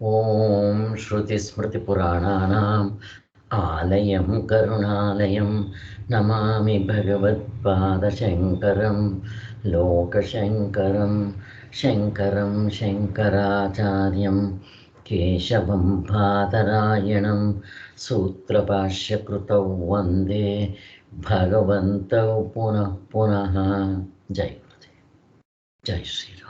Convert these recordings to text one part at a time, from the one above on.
ఓం శ్రుతిస్మృతిపురాణానాం ఆలయం కరుణాలయం నమామి భగవత్పాదశంకరం లోకశంకరం శంకరం శంకరాచార్యం కేశవం బాదరాయణం సూత్రభాష్యకృతౌ వందే భగవంతౌ పునః పునః. జై గురుదేవ్, జై శ్రీరామ్.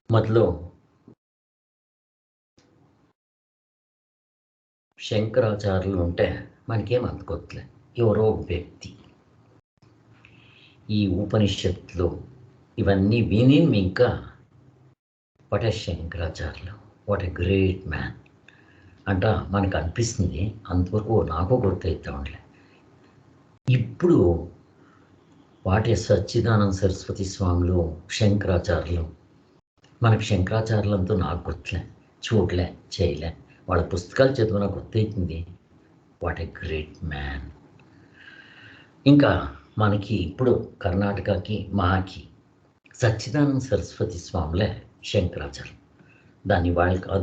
మొదలు శంకరాచార్యులు ఉంటే మనకేం అందుకోవట్లే, ఎవరో వ్యక్తి ఈ ఉపనిషత్తులు ఇవన్నీ విని ఇంకా వాట్ ఎ శంకరాచార్యులు, వాట్ ఎ గ్రేట్ మ్యాన్ అంట మనకు అనిపిస్తుంది. అంతవరకు నాకు గుర్తయితే ఉండలే. ఇప్పుడు వాటి సచ్చిదానంద సరస్వతి స్వాములు శంకరాచార్యులు మనకు శంకరాచార్యులంతా నాకు గుర్తులే, చూడలే, చేయలే. వాళ్ళ పుస్తకాలు చదివిన గుర్తవుతుంది. What a great man. ఇంకా మనకి ఇప్పుడు కర్ణాటకకి మాకి సచ్చిదానంద సరస్వతి స్వాములే శంకరాచార్యులు.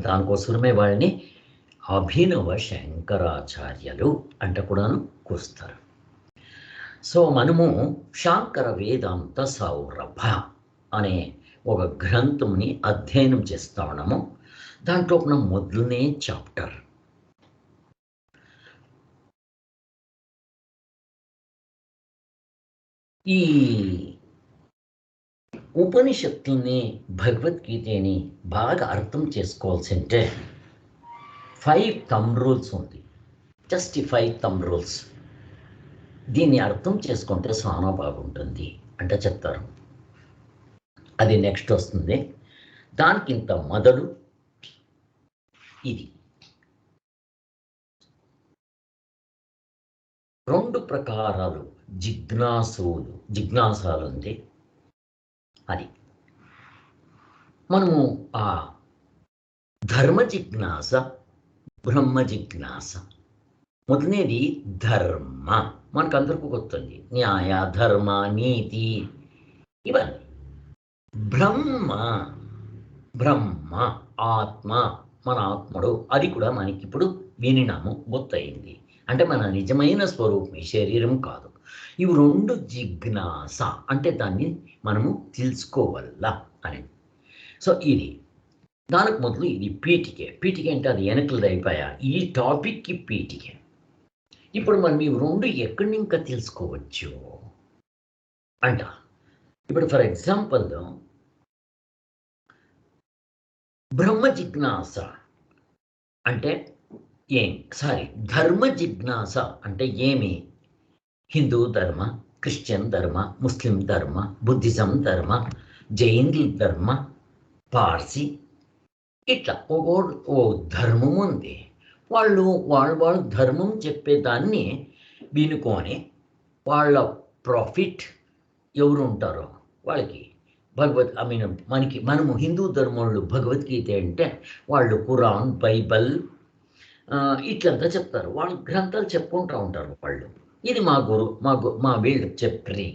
దానికోసమే వాళ్ళని అభినవ శంకరాచార్యులు అంట కూడాను కూస్తారు. సో మనము శాంకర వేదాంత సౌరభ అనే ఒక గ్రంథంని అధ్యయనం చేస్తా ఉన్నాము. దాంట్లో ఒక మొదలనే చాప్టర్ ఈ ఉపనిషత్తుల్ని భగవద్గీతని బాగా అర్థం చేసుకోవాల్సి అంటే 5 థంబ్ రూల్స్ ఉంది. జస్ట్ ఈ 5 థంబ్ రూల్స్ దీన్ని అర్థం చేసుకుంటే చాలా బాగుంటుంది అంటే చెప్తారు. అది నెక్స్ట్ వస్తుంది. దానికింత మొదలు ఇది 2 ప్రకారాలు జిజ్ఞాసాలు ఉంది. అది మనము ఆ ధర్మ జిజ్ఞాస, బ్రహ్మ జిజ్ఞాస. మొదలనేది ధర్మ, మనకందరికీ గుర్తుంది. న్యాయ, ధర్మ, నీతి ఇవన్నీ. బ్రహ్మ ఆత్మ, మన ఆత్మడు, అది కూడా మనకి ఇప్పుడు వినినాము, గుర్తయింది. అంటే మన నిజమైన స్వరూపం ఈ శరీరం కాదు. ఇవి 2 జిజ్ఞాస అంటే దాన్ని మనము తెలుసుకోవాల అని. సో ఇది దానికి మొదలు ఇది పీఠికే అంటే అది వెనకలది అయిపోయా. ఈ టాపిక్కి పీఠికే. ఇప్పుడు మనం ఇవి 2 ఎక్కడి ఇంకా తెలుసుకోవచ్చు అంట. ఇప్పుడు ఫర్ ఎగ్జాంపుల్ బ్రహ్మ జిజ్ఞాస అంటే ధర్మ జిజ్ఞాస అంటే ఏమి? హిందూ ధర్మ, క్రిస్టియన్ ధర్మ, ముస్లిం ధర్మ, బుద్ధిజం ధర్మ, జైన్ ధర్మ, పార్సీ, ఇట్లా ఓ ధర్మం ఉంది. వాళ్ళు ధర్మం చెప్పేదాన్ని వినుకొని వాళ్ళ ప్రాఫిట్ ఎవరు ఉంటారో వాళ్ళకి మనము హిందూ ధర్మంలో భగవద్గీత అంటే వాళ్ళు ఖురాన్, బైబల్ ఇట్లంతా చెప్తారు. వాళ్ళు గ్రంథాలు చెప్పుకుంటూ ఉంటారు. వాళ్ళు ఇది మా వీళ్ళు చెప్పరి,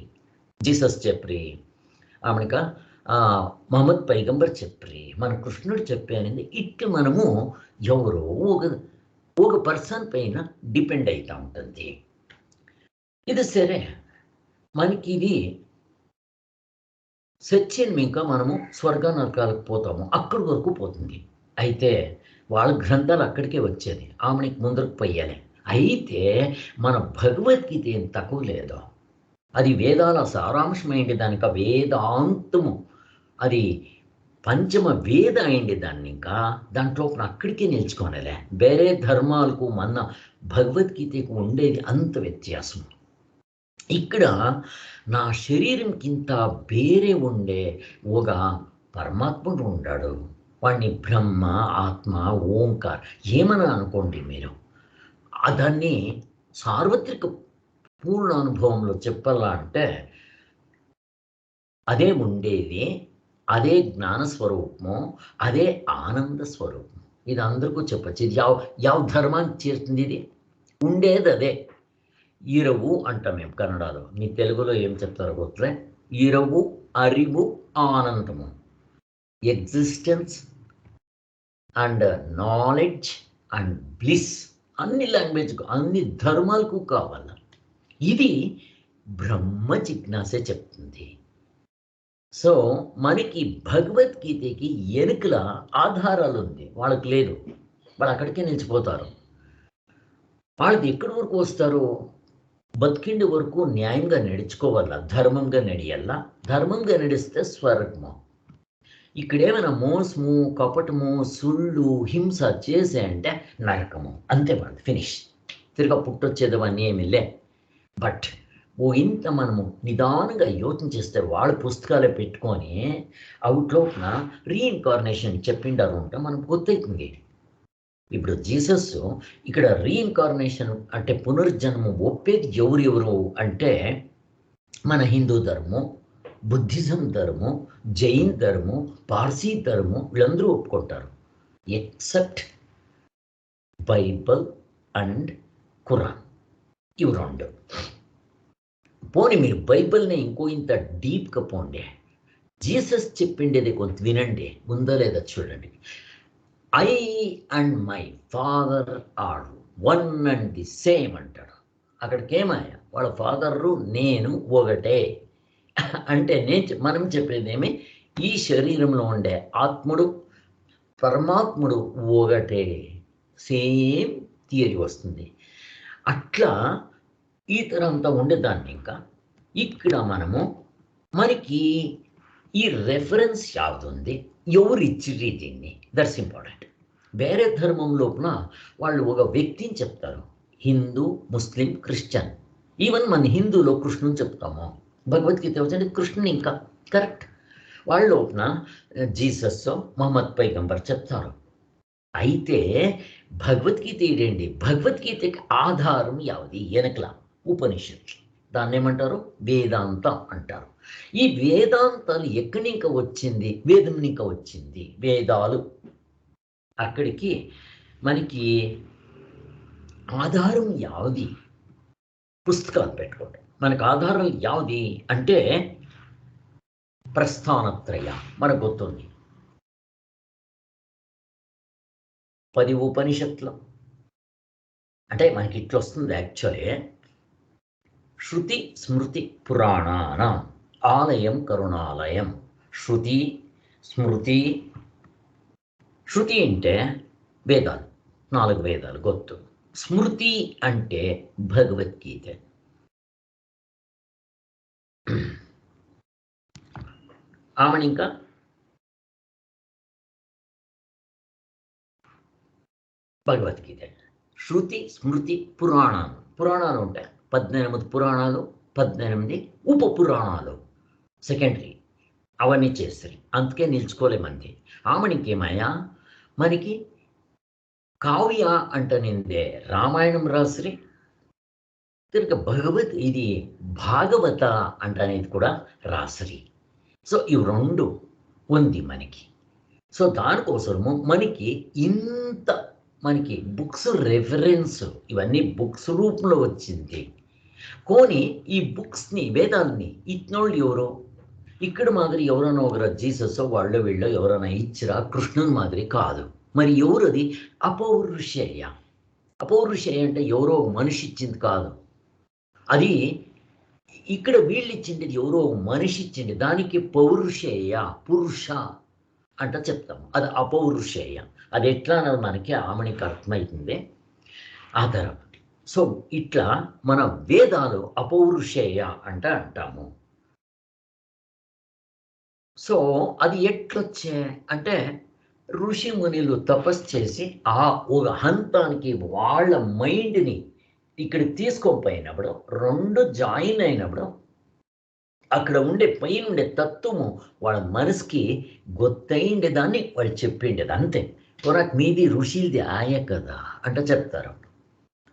జీసస్ చెప్పరి, ఆమెక మహమ్మద్ పైగంబర్ చెప్పరి, మన కృష్ణుడు చెప్పి అనేది. ఇట్లా మనము ఎవరో ఒక పర్సన్ పైన డిపెండ్ అవుతూ ఉంటుంది. ఇది సరే, మనకి ఇది సత్యం. ఇంకా మనము స్వర్గ నరకాలకు పోతాము, అక్కడి వరకు పోతుంది. అయితే వాళ్ళ గ్రంథాలు అక్కడికే వచ్చేది, ఆమెకి ముందరకు పోయాలి. అయితే మన భగవద్గీత ఏం తక్కువ లేదో, అది వేదాల సారాంశమైంది. దానిక వేదాంతము, అది పంచమ వేద అయింది. దాన్ని ఇంకా దాంట్లో అక్కడికే నిల్చుకోనలే. వేరే ధర్మాలకు మన భగవద్గీతకు ఉండేది అంత వ్యత్యాసం. ఇక్కడ నా శరీరం కింద వేరే ఉండే ఒక పరమాత్ముడు ఉన్నాడు. వాడిని బ్రహ్మ, ఆత్మ, ఓంకార్ ఏమని అనుకోండి మీరు. దాన్ని సార్వత్రిక పూర్ణ అనుభవంలో చెప్పాలా అంటే అదే ఉండేది, అదే జ్ఞాన స్వరూపము, అదే ఆనంద స్వరూపం. ఇది అందరికీ చెప్పచ్చు. ఇది యావ ధర్మానికి చేరుతుంది. ఇది ఉండేది అదే. ఇరవు అంటాం మేము కన్నడలో. మీ తెలుగులో ఏం చెప్తారో గుర్తులే. ఇరవు, అరివు, ఆనందము. Existence and knowledge and bliss అన్ని లాంగ్వేజ్కు, అన్ని ధర్మాలకు కావాల. ఇది బ్రహ్మ జిజ్ఞాసే చెప్తుంది. సో మనకి భగవద్గీతకి వెనుకల ఆధారాలు ఉంది, వాళ్ళకి లేదు. వాళ్ళు అక్కడికే నిలిచిపోతారు. వాళ్ళది ఎక్కడి వరకు వస్తారు? బతికిండి వరకు న్యాయంగా నడుచుకోవాలా, ధర్మంగా నడియాలా. ధర్మంగా నడిస్తే స్వర్గము. ఇక్కడేమైనా మోసము, కపటము, సుళ్ళు, హింస చేసే అంటే నరకము. అంతే వాళ్ళది, ఫినిష్. తిరిగా పుట్టొచ్చేదవన్నీ ఏమి లే. బట్ ఇంత మనము నిదానంగా యోచన చేస్తే వాళ్ళ పుస్తకాలే పెట్టుకొని అవుట్లోన రీఇన్కార్నేషన్ చెప్పిండారు అంటే మనకు గుర్తవుతుంది. ఇప్పుడు జీసస్ ఇక్కడ రీఇన్కార్నేషన్ అంటే పునర్జన్మం ఒప్పేది ఎవరెవరు అంటే మన హిందూ ధర్మం, బుద్ధిజం ధర్మం, జైన్ ధర్మం, పార్సీ ధర్మం, వీళ్ళందరూ ఒప్పుకుంటారు. Except Bible and Quran. ఇవి రెండు. పోనీ మీరు బైబిల్ని ఇంకో ఇంత డీప్గా పోండి. జీసస్ చెప్పిండేది కొంత వినండి, ఉందో లేదా చూడండి. I and my father are one and the same అంటాడు. అక్కడికేమయ్యా వాళ్ళ ఫాదరు నేను ఒకటే అంటే మనం చెప్పేదేమి, ఈ శరీరంలో ఉండే ఆత్ముడు పరమాత్ముడు ఒకటే. సేమ్ థియరీ వస్తుంది. అట్లా ఈ తరంతా ఉండేదాన్ని. ఇంకా ఇక్కడ మనకి ఈ రెఫరెన్స్ యావుంది, ఎవరు ఇచ్చిర్రి దీన్ని, దట్స్ ఇంపార్టెంట్. వేరే ధర్మం లోపల వాళ్ళు ఒక వ్యక్తిని చెప్తారు, హిందూ, ముస్లిం, క్రిస్టియన్. ఈవెన్ మన హిందూలో కృష్ణుని చెప్తాము, భగవద్గీత వచ్చింది కృష్ణుని. ఇంకా కరెక్ట్. వాళ్ళ లోపల జీసస్, మహమ్మద్ పైగంబర్ చెప్తారు. అయితే భగవద్గీత ఏంటండి? భగవద్గీతకి ఆధారం యావది వెనకల ఉపనిషత్. దాన్ని ఏమంటారు? వేదాంత అంటారు. ఈ వేదాంతాలు ఎక్కడి నుంచి వచ్చింది? వేదం నుంచి వచ్చింది. వేదాలు అక్కడికి మనకి ఆధారం యావది? పుస్తకాలు పెట్టుకోండి. మనకు ఆధారం యావది అంటే ప్రస్థానత్రయ. మనకు గుర్తుంది 10 ఉపనిషత్తులు. అంటే మనకి ఇట్లా వస్తుంది యాక్చువల్లీ. శృతి స్మృతి పురాణాన ఆలయం కరుణాలయం. శృతి స్మృతి. శృతి అంటే వేదాలు, 4 వేదాలు గుర్తు. స్మృతి అంటే భగవద్గీత. ఆమెను ఇంకా భగవద్గీత. శృతి స్మృతి పురాణాలు. పురాణాలు ఉంటాయి 18 పురాణాలు, 18 ఉప పురాణాలు సెకండరీ. అవన్నీ చేస్తారు, అందుకే నిల్చుకోలేమంది. ఆమెనికేమయ్యా మనకి కావ్య అంటనిందే రామాయణం రాసిరి, తిరిగి ఇది భాగవత అంటనేది కూడా రాసిరి. సో ఇవి 2 ఉంది మనకి. సో దానికోసము మనకి ఇంత బుక్స్ రెఫరెన్స్ ఇవన్నీ బుక్స్ రూపంలో వచ్చింది. కానీ ఈ బుక్స్ని, వేదాలని ఇచ్చినోళ్ళు ఎవరో? ఇక్కడ మాదిరి ఎవరైనా ఒకరు జీసస్ వాళ్ళు వీళ్ళు ఎవరైనా ఇచ్చిరా? కృష్ణుని మాదిరి కాదు. మరి ఎవరు అది? అపౌరుషేయ. అపౌరుషేయ అంటే ఎవరో మనిషి ఇచ్చింది కాదు. అది ఇక్కడ వీళ్ళు ఇచ్చింది ఎవరో మనిషి ఇచ్చింది. దానికి పౌరుషేయ, పురుష అంట చెప్తాము. అది అపౌరుషేయ. అది ఎట్లా అన్నది మనకి ఆమెనికి అర్థమవుతుంది ఆధారం. సో ఇట్లా మన వేదాలు అపౌరుషేయ అంటాము. సో అది ఎట్లొచ్చే అంటే ఋషి మునిలు తపస్సు చేసి ఆ ఒక హంతానికి వాళ్ళ మైండ్ని ఇక్కడ తీసుకొని 2 జాయిన్ అయినప్పుడు అక్కడ ఉండే పైన ఉండే తత్వము వాళ్ళ మనసుకి గొత్తయిండే దాన్ని వాళ్ళు చెప్పిండేది అంతే. కొరకు మీది ఋషిది ఆయే కదా అంట చెప్తారు.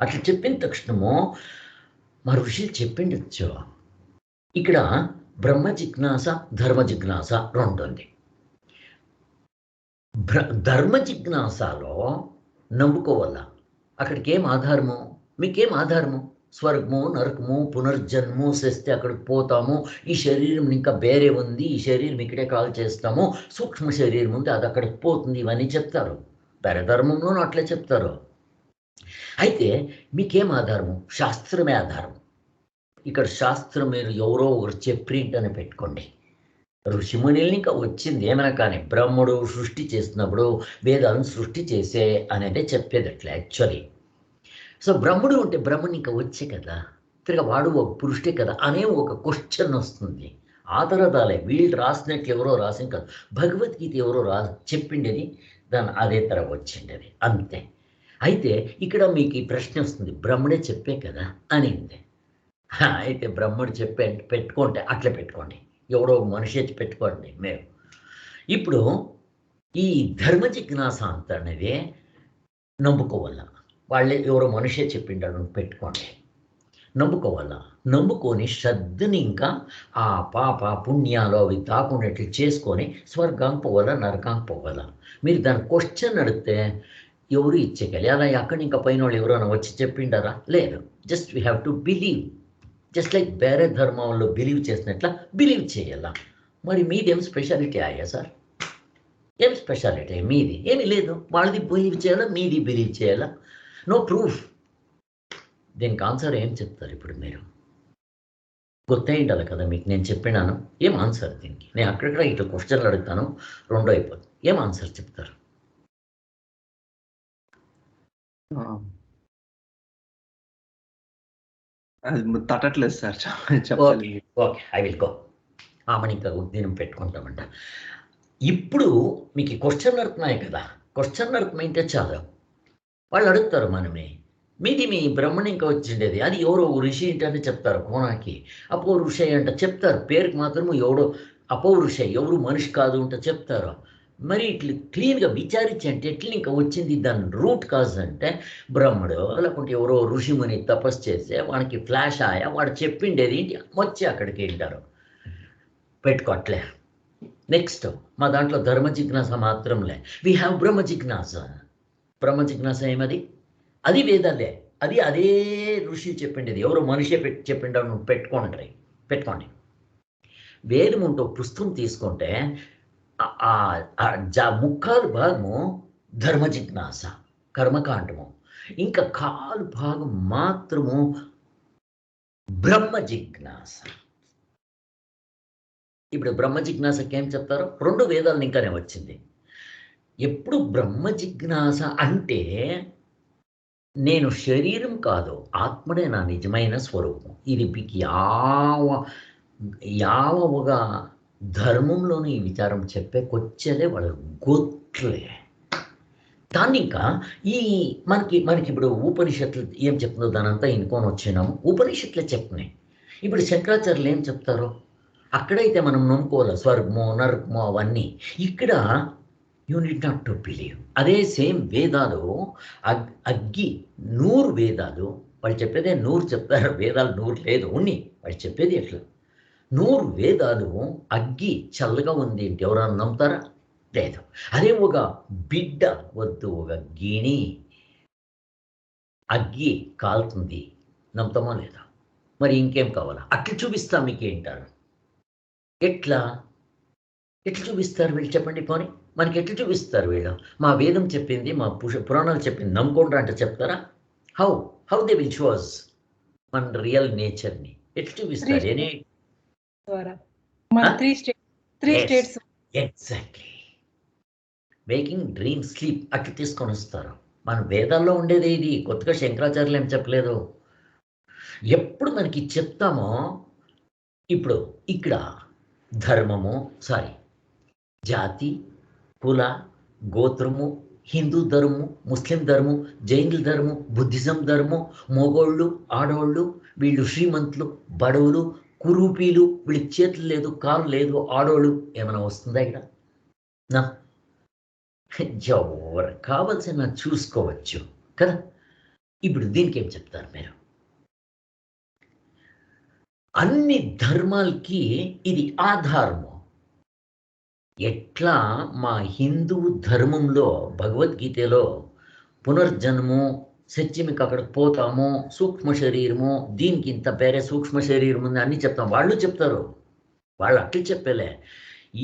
అట్లా చెప్పిన తక్షణము మా ఋషులు చెప్పిండొచ్చు. ఇక్కడ బ్రహ్మ జిజ్ఞాస, ధర్మ జిజ్ఞాస 2 ఉంది. ధర్మ జిజ్ఞాసలో నవ్వుకోవాల. అక్కడికి ఏం ఆధారము? మీకేం ఆధారము? స్వర్గము, నరకము, పునర్జన్ము చేస్తే అక్కడికి పోతాము, ఈ శరీరం ఇంకా వేరే ఉంది, ఈ శరీరం ఇక్కడే కాల్ చేస్తాము, సూక్ష్మ శరీరం ఉంది అది అక్కడికి పోతుంది, ఇవన్నీ చెప్తారు. వేరే ధర్మంలోనూ అట్లే చెప్తారు. అయితే మీకేం ఆధారము? శాస్త్రమే ఆధారం. ఇక్కడ శాస్త్రం మీరు ఎవరో ఒకరు చెప్పింట్ అని పెట్టుకోండి. ఋషిమునిల్ని ఇంకా వచ్చింది ఏమైనా కానీ బ్రహ్ముడు సృష్టి చేసినప్పుడు వేదాలను సృష్టి చేసే అనేది చెప్పేది అట్లా యాక్చువల్లీ. సో బ్రహ్ముడు ఉంటే బ్రహ్ముని ఇంకా వచ్చే కదా, తిరిగి వాడు ఒక పురుషుడే కదా అనే ఒక క్వశ్చన్ వస్తుంది. ఆ తరదాలే వీళ్ళు రాసినట్లు ఎవరో రాసిన కాదు, భగవద్గీత ఎవరో చెప్పిండేది దాని అదే తర వచ్చిండేది అంతే. అయితే ఇక్కడ మీకు ఈ ప్రశ్న వస్తుంది, బ్రహ్ముడే చెప్పే కదా అనింది. అయితే బ్రహ్ముడు చెప్పే పెట్టుకుంటే అట్లా పెట్టుకోండి, ఎవడో మనిషి పెట్టుకోండి మీరు. ఇప్పుడు ఈ ధర్మ జిజ్ఞాస అంత అనేది నమ్ముకోవాల, వాళ్ళే ఎవరో మనిషే చెప్పిండాడు పెట్టుకోండి, నమ్ముకోవాలా. నమ్ముకొని శ్రద్ధని ఇంకా ఆ పాప పుణ్యాలు అవి తాకున్నట్లు చేసుకొని స్వర్గానికి పోవాలా, నరకానికి పోవాలా. మీరు దాని క్వశ్చన్ అడిగితే ఎవరు ఇచ్చేయాలి, అలా అక్కడ ఇంకా పైన వాళ్ళు ఎవరైనా వచ్చి చెప్పిండారా? లేదు. Just we have to believe, just like వేరే ధర్మంలో బిలీవ్ చేసినట్ల బిలీవ్ చేయాల. మరి మీదేం స్పెషాలిటీ అయ్యా సార్? ఏం స్పెషాలిటీ మీది? ఏమీ లేదు. వాళ్ళది బిలీవ్ చేయాలా, మీది బిలీవ్ చేయాలా, నో ప్రూఫ్. దీనికి ఆన్సర్ ఏం చెప్తారు ఇప్పుడు మీరు? గుర్తయి ఉండాలి కదా మీకు, నేను చెప్పినాను. ఏం ఆన్సర్ దీనికి? నేను అక్కడక్కడ ఇట్లా క్వశ్చన్లు అడుగుతాను, రెండో అయిపోతుంది. ఏం ఆన్సర్ చెప్తారు? అది తట్టట్లేదు సార్, చెప్పాలి. Okay, I will go. ఆమెను ఇంకా ఉద్దినం పెట్టుకుంటామంట. ఇప్పుడు మీకు క్వశ్చన్ అడుగుతున్నాయి కదా, క్వశ్చన్ అడుగుతుంటే చాలు, వాళ్ళు అడుగుతారు మనమే, మీది మీ బ్రహ్మణి ఇంకా వచ్చిండేది అది ఎవరో ఋషి ఏంటని చెప్తారు, కోనాకి అపౌరుషై అంట చెప్తారు, పేరుకి మాత్రము ఎవడో అపౌరుషై, ఎవరు మనిషి కాదు అంట చెప్తారు. మరి ఇట్లా క్లీన్గా విచారించి అంటే ఎట్లా ఇంకా వచ్చింది, దాని రూట్ కాజ్ అంటే బ్రహ్మడు లేకుంటే ఎవరో ఋషిముని తపస్సు చేస్తే వానికి ఫ్లాష్ ఆయా, వాడు చెప్పిండేది వచ్చి అక్కడికి వింటారు, పెట్టుకోవట్లే. నెక్స్ట్ మా దాంట్లో ధర్మ జిజ్ఞాస మాత్రంలే, వీ హ్యావ్ బ్రహ్మ జిజ్ఞాస. బ్రహ్మ జిజ్ఞాస ఏమది? అది వేదాలే, అది అదే ఋషి చెప్పిండేది, ఎవరో మనిషే చెప్పిండ పెట్టుకోండి. వేదం ఉంటూ పుస్తకం తీసుకుంటే ముక్కాలు భాగము ధర్మ జిజ్ఞాస కర్మకాండము, ఇంకా కాలు భాగం మాత్రము బ్రహ్మ జిజ్ఞాస. ఇప్పుడు బ్రహ్మ జిజ్ఞాసకి ఏం చెప్తారో, రెండు వేదాలను ఇంకానే వచ్చింది. ఎప్పుడు బ్రహ్మ జిజ్ఞాస అంటే నేను శరీరం కాదు, ఆత్మడే నా నిజమైన స్వరూపం. ఇది మీకు యావగా ధర్మంలోని ఈ విచారం చెప్పేకొచ్చేదే వాళ్ళ గొట్లే. దాన్ని ఇంకా ఈ మనకి ఇప్పుడు ఉపనిషత్తులు ఏం చెప్తుందో దానంతా ఇనుకొని వచ్చినాము, ఉపనిషత్తులే చెప్తున్నాయి. ఇప్పుడు శంకరాచార్యులు ఏం చెప్తారో అక్కడైతే మనం నమ్ముకోవాలి, స్వర్గమో నరకమో అవన్నీ. ఇక్కడ you need not to believe. అదే సేమ్ వేదాలు అగ్గి 100 వేదాలు, వాళ్ళు చెప్పేదే 100 చెప్తారు, వేదాలు 100 లేదు ఉన్ని, వాళ్ళు చెప్పేది ఎట్లా 100 వేదాలు అగ్గి చల్లగా ఉంది అంటే ఎవరన్నా నమ్ముతారా? లేదు. అదే ఒక బిడ్డ వద్దు, ఒక గిణి అగ్గి కాలుతుంది, నమ్ముతామా లేదా? మరి ఇంకేం కావాలా? అట్లా చూపిస్తా మీకేంటారు? ఎట్లా చూపిస్తారు వీళ్ళు చెప్పండి పోనీ, మనకి ఎట్లా చూపిస్తారు వీళ్ళు? మా వేదం చెప్పింది, మా పురాణాలు చెప్పింది నమ్ముకుంటా అంటే చెప్తారా? How they will show us మన రియల్ నేచర్ని ఎట్లా చూపిస్తారు? ఎగ్జాక్ట్లీ, మేకింగ్ డ్రీమ్ స్లీప్ అట్లా తీసుకొని వస్తారు. మన వేదాల్లో ఉండేది ఇది, కొత్తగా శంకరాచార్యులు ఏం చెప్పలేదు. ఎప్పుడు మనకి చెప్తామో, ఇప్పుడు ఇక్కడ ధర్మము జాతి, కుల, గోత్రము, హిందూ ధర్మము, ముస్లిం ధర్మం, జైనుల ధర్మం, బుద్ధిజం ధర్మం, మొగోళ్ళు ఆడోళ్ళు, వీళ్ళు శ్రీమంతులు బడవులు కురూపీలు, వీళ్ళకి చేతులు లేదు కాలు లేదు ఆడోళ్ళు, ఏమైనా వస్తుందా ఇక్కడ? నా ఎవరు కావాల్సిన చూసుకోవచ్చు కదా. ఇప్పుడు దీనికి ఏం చెప్తారు మీరు? అన్ని ధర్మాలకి ఇది ఆధారము. ఎట్లా మా హిందూ ధర్మంలో భగవద్గీతలో పునర్జన్మం సత్యమికి అక్కడికి పోతాము, సూక్ష్మ శరీరము, దీనికి ఇంత వేరే సూక్ష్మ శరీరం ఉంది అన్నీ చెప్తాం. వాళ్ళు చెప్తారు, వాళ్ళు అట్లా చెప్పలే.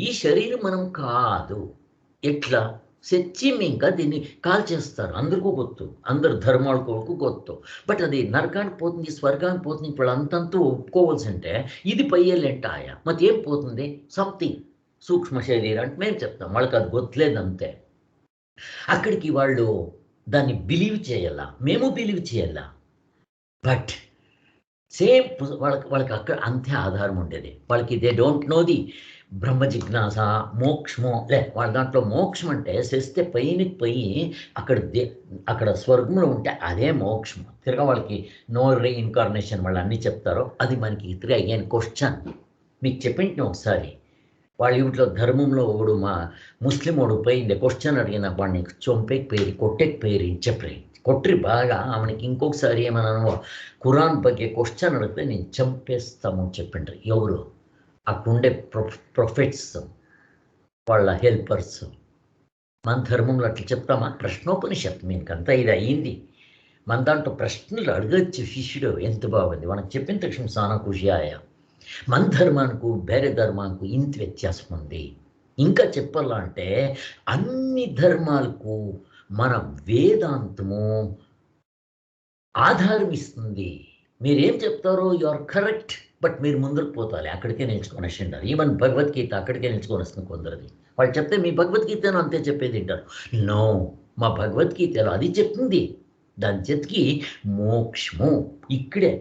ఈ శరీరం మనం కాదు. ఎట్లా? సత్యం ఇంకా దీన్ని కాల్చేస్తారు. అందరికీ గొత్తు, అందరు ధర్మాలకు గొత్తు. బట్ అది నరకానికి పోతుంది, స్వర్గానికి పోతుంది. ఇప్పుడు అంతంతా ఒప్పుకోవాల్సి అంటే ఇది పయ్యేళ్ళంట ఆయా మరి ఏం పోతుంది? సంథింగ్ సూక్ష్మ శరీరం అంటే మేము చెప్తాం, వాళ్ళకి అది గొత్తలేదు అంతే. అక్కడికి వాళ్ళు దాన్ని బిలీవ్ చేయాలా, మేము బిలీవ్ చేయాలా. బట్ సేమ్ వాళ్ళకి అక్కడ అంతే ఆధారం ఉండేది. వాళ్ళకి దే డోంట్ నో ది బ్రహ్మ జిజ్ఞాస, మోక్షము. వాళ్ళ దాంట్లో మోక్షం అంటే చేస్తే పైనకి పోయి అక్కడ స్వర్గంలో ఉంటే అదే మోక్షం. తిరగా వాళ్ళకి నో రీఇన్కార్నేషన్ వాళ్ళు అన్నీ చెప్తారో అది మనకి తిరిగి అగైన్ క్వశ్చన్. మీకు చెప్పింటి ఒకసారి వాళ్ళ ఇంట్లో ధర్మంలో ఒకడు మా ముస్లిం వాడు పోయింది క్వశ్చన్ అడిగిన వాడిని చంపేకి పేరు కొట్టేకి పేరు చెప్పి కొట్టిరి బాగా. ఆమెకి ఇంకొకసారి ఏమన్నా ఖురాన్ ಬಗ್ಗೆ క్వశ్చన్ అడిగితే నేను చంపేస్తాము చెప్పిండ్రు. ఎవరు? అక్కడుండే ప్రొఫెట్స్, వాళ్ళ హెల్పర్స్. మన ధర్మంలో అట్లా చెప్తామా? ప్రశ్నోపనిషత్తు మీకంతా ఇది అయ్యింది. మన దాంట్లో ప్రశ్నలు అడగచ్చు శిష్యుడు. ఎంత బాగుంది మనకు చెప్పిన తక్షణ చాలా ఖుషి ఆయా. మన ధర్మానికి వేరే ధర్మానికి ఇంత వ్యత్యాసం ఉంది. ఇంకా చెప్పాలంటే అన్ని ధర్మాలకు మన వేదాంతము ఆధారం ఇస్తుంది. మీరేం చెప్తారో యు ఆర్ కరెక్ట్, బట్ మీరు ముందుకు పోతాలి, అక్కడికే నిల్చుకొని వస్తుంటారు. ఈవెన్ భగవద్గీత అక్కడికే నిల్చుకొని వస్తుంది కొందరిది. వాళ్ళు చెప్తే మీ భగవద్గీతను అంతే చెప్పేది తింటారు. నో, మా భగవద్గీతలో అది చెప్తుంది. దాని చెతికి మోక్షము ఇక్కడే.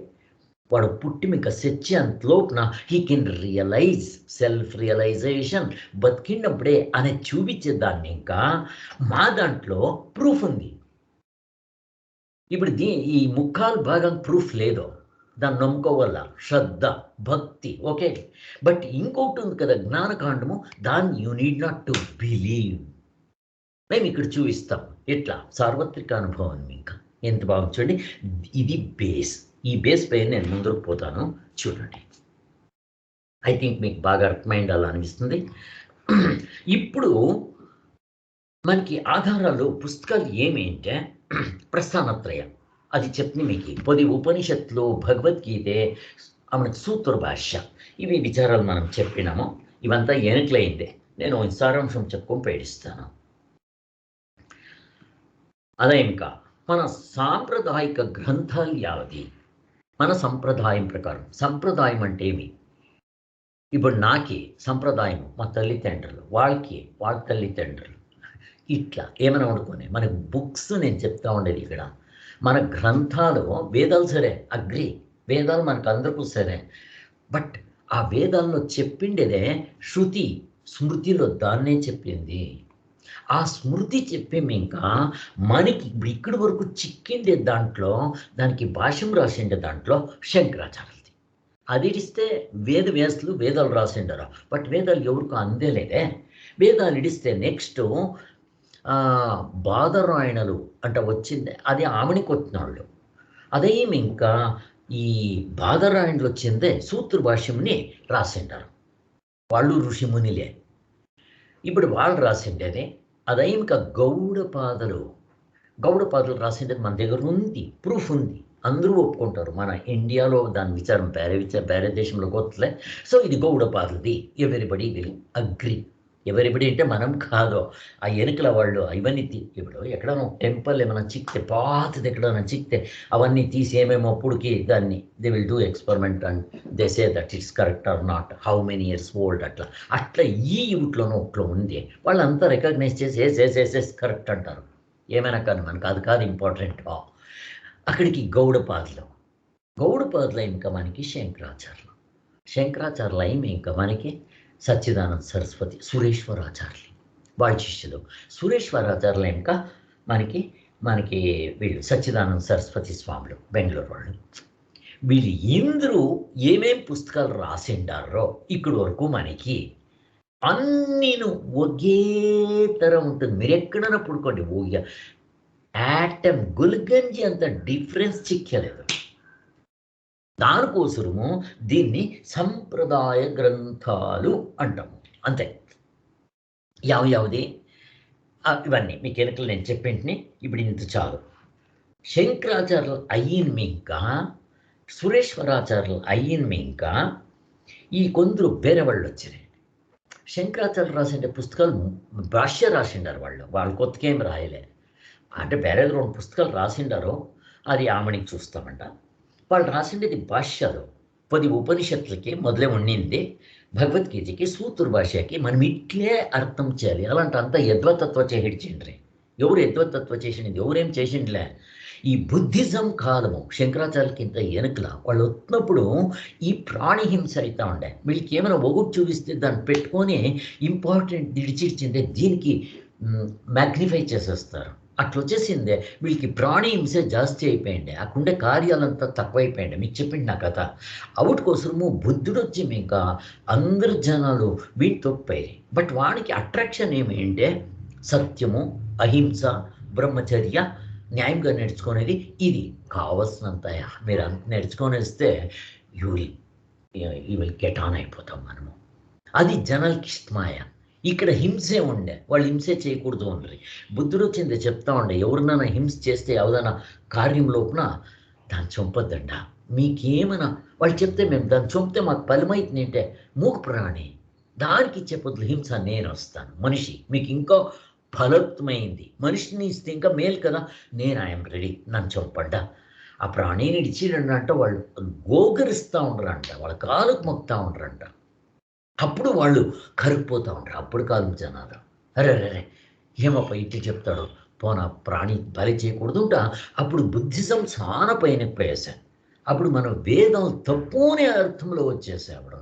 వాడు పుట్టి మీకు సత్యంలోపున he can realise self realisation బతికినప్పుడే అని చూపించే దాన్ని ఇంకా మా దాంట్లో ప్రూఫ్ ఉంది. ఇప్పుడు ఈ ముక్కాలు భాగం ప్రూఫ్ లేదు, దాన్ని నమ్ముకోవాల, శ్రద్ధ భక్తి ఓకే. బట్ ఇంకొకటి ఉంది కదా జ్ఞానకాండము, దాన్ని you need not to believe. మేము ఇక్కడ చూపిస్తాం ఎట్లా సార్వత్రిక అనుభవం. ఇంకా ఎంత బాగా చూడండి, ఇది బేస్. ఈ బేస్ పైన నేను ముందుకు పోతాను చూడండి. ఐ థింక్ మీకు బాగా అర్థమైంది అలా అనిపిస్తుంది. ఇప్పుడు మనకి ఆధారాలు పుస్తకాలు ఏమి అంటే ప్రస్థానత్రయం అది చెప్తుంది మీకు. 10 ఉపనిషత్తులు, భగవద్గీతే, మనకి సూత్ర భాష్య, ఇవి విచారాలు మనం చెప్పినాము. ఇవంతా ఎనక్లయిందే. నేను సారాంశం చెప్పుకొని పేడిస్తాను. అదే ఇంకా మన సాంప్రదాయిక గ్రంథాలు యావది. మన సంప్రదాయం ప్రకారం, సంప్రదాయం అంటే ఏమి? ఇప్పుడు నాకి సంప్రదాయం మా తల్లిదండ్రులు, వాళ్ళ తల్లిదండ్రులు, ఇట్లా ఏమైనా వండుకొని మన బుక్స్ నేను చెప్తా ఉండేది. ఇక్కడ మన గ్రంథాలు, వేదాలు సరే అగ్రి, వేదాలు మనకు అందరికీ సరే. బట్ ఆ వేదాల్లో చెప్పిండేదే శృతి, స్మృతిలో దాన్నే చెప్పింది. ఆ స్మృతి చెప్పేం ఇంకా మనకి ఇక్కడి వరకు చిక్కిండే దాంట్లో, దానికి భాష్యం రాసిండే దాంట్లో శంకరాచార్యులది. అది ఇడిస్తే వేదవ్యాసులు వేదాలు రాసిండారు. బట్ వేదాలు ఎవరికి అందేలేదే. వేదాలు ఇడిస్తే నెక్స్ట్ బాదరాయణలు అంట వచ్చింది, అది ఆమెనికి వచ్చినాళ్ళు. అదేమి ఇంకా ఈ బాదరాయణలు వచ్చిందే సూత్ర భాష్యంని రాసిండారు. వాళ్ళు ఋషిమునిలే. ఇప్పుడు వాళ్ళు రాసిండేది అదే ఇంకా గౌడపాదలు రాసిండేది మన దగ్గర ఉంది, ప్రూఫ్ ఉంది, అందరూ ఒప్పుకుంటారు. మన ఇండియాలో దాని విచారం వేరే దేశంలో గొత్తలే. సో ఇది గౌడపాదలది, ఎవరిబడి విల్ అగ్రి. ఎవరిబడి అంటే మనం కాదు, ఆ ఎనుకల వాళ్ళు ఇవన్నీ ఇప్పుడు ఎక్కడైనా టెంపుల్ ఏమైనా చిక్తే, పాతది ఎక్కడైనా చిక్తే అవన్నీ తీసి ఏమేమో పుడికి దాన్ని they will do experiment and they say that it's correct or not, how many years old, అట్లా ఈ ఇంట్లోనూ ఒకట్లో ఉంది. వాళ్ళంతా రికగ్నైజ్ చేసి ఎస్ కరెక్ట్ అంటారు. ఏమైనా కానీ మనకు అది కాదు ఇంపార్టెంట్. అక్కడికి గౌడపాదులు ఇంకా మనకి శంకరాచార్యులు అయి ఇంకా మనకి సచ్చిదానంద సరస్వతి, సురేశ్వరాచార్యులు వాళ్ళ శిష్యులు. సురేశ్వరాచార్యులు ఇంకా మనకి వీళ్ళు సచ్చిదానంద సరస్వతి స్వాములు బెంగళూరు వాళ్ళు. వీళ్ళు ఇందరూ ఏమేం పుస్తకాలు రాసిండారో ఇక్కడి వరకు మనకి అన్నీను ఒకే తరం ఉంటుంది. మీరు ఎక్కడైనా పుడుకోండి, యాటమ్ గుల్గంజి అంత డిఫరెన్స్ చిక్కలేదు. దానికోసము దీన్ని సంప్రదాయ గ్రంథాలు అంటాము అంతే. యావది ఇవన్నీ మీకు ఎన్నికలు నేను చెప్పింటిని. ఇప్పుడు ఇంత చాలు. శంకరాచార్యులు అయ్యిన్మింక సురేశ్వరాచార్యులు అయ్యిన్మింక ఈ కొందరు వేరే వాళ్ళు వచ్చినాయి. శంకరాచార్యులు రాసిండే పుస్తకాలు భాష్య రాసిండారు వాళ్ళు కొత్తగా ఏం రాయలే. అంటే వేరే 2 పుస్తకాలు రాసిండారు, అది ఆమనికి చూస్తామంట. వాళ్ళు రాసిండేది భాష్యాలు 10 ఉపనిషత్తులకి మొదలే ఉండింది. భగవద్గీతకి సూత్ర భాషకి మనం ఇట్లే అర్థం చేయాలి. అలాంటి అంతా యద్వతత్వ చేహిడ్చిండ్రి. ఎవరు యద్వతత్వ చేసింది? ఎవరేం చేసిండ్లే. ఈ బుద్ధిజం కాలము శంకరాచార్యులకింత వెనుకల వాళ్ళు వచ్చినప్పుడు ఈ ప్రాణిహింస అవుతా ఉండే. వీళ్ళకి ఏమైనా ఒకటి చూపిస్తే దాన్ని పెట్టుకొని ఇంపార్టెంట్ దిడిచిచ్చిందే దీనికి మ్యాగ్నిఫై చేసేస్తారు. అట్లా వచ్చేసిందే వీళ్ళకి ప్రాణిహింస జాస్తి అయిపోయింది. అక్కడుండే కార్యాలంతా తక్కువైపోయింది. మీకు చెప్పింది నా కథ. అవుట్ కోసము బుద్ధుడు వచ్చి ఇంకా అందరు జనాలు వీటి తొప్పాయి. బట్ వాడికి అట్రాక్షన్ ఏమి సత్యము, అహింస, బ్రహ్మచర్య, న్యాయంగా నేర్చుకునేది. ఇది కావాల్సినంత మీరు అంత నేర్చుకొని వస్తే యూ విల్ గెట్ ఆన్ అయిపోతాం మనము. అది జనాలకి ఇష్టమాయ. ఇక్కడ హింసే ఉండే, వాళ్ళు హింసే చేయకూడదు ఉండ్రి. బుద్ధుడు వచ్చింది చెప్తా ఉండే, ఎవరినైనా హింస చేస్తే ఏదైనా కార్యం లోపున దాన్ని చంపొద్దంట. మీకేమైనా వాళ్ళు చెప్తే మేము దాన్ని చంపితే మాకు ఫలమైతుంది అంటే మూగ ప్రాణి, దానికి ఇచ్చే పొద్దులు హింస నేను వస్తాను. మనిషి మీకు ఇంకా ఫలత్వమైంది, మనిషిని ఇస్తే ఇంకా మేలు కదా, నేను ఐఎమ్ రెడీ, నన్ను చంపడ్డా. ఆ ప్రాణిని ఇడిచిరంట. వాళ్ళు గోగరిస్తూ ఉండరంట, వాళ్ళ కాలుకు మొక్తా ఉండరంట. అప్పుడు వాళ్ళు కరిగిపోతూ ఉంటారు. అప్పుడు కాదు జనాలు, అరే అరే ఏమప్ప ఇట్లా చెప్తాడు, పోనా ప్రాణి బలి చేయకూడదు ఉంటా. అప్పుడు బుద్ధిజం చాలా పైన వేసాను. అప్పుడు మనం వేదాలు తప్పు అనే అర్థంలో వచ్చేసాయి. అప్పుడు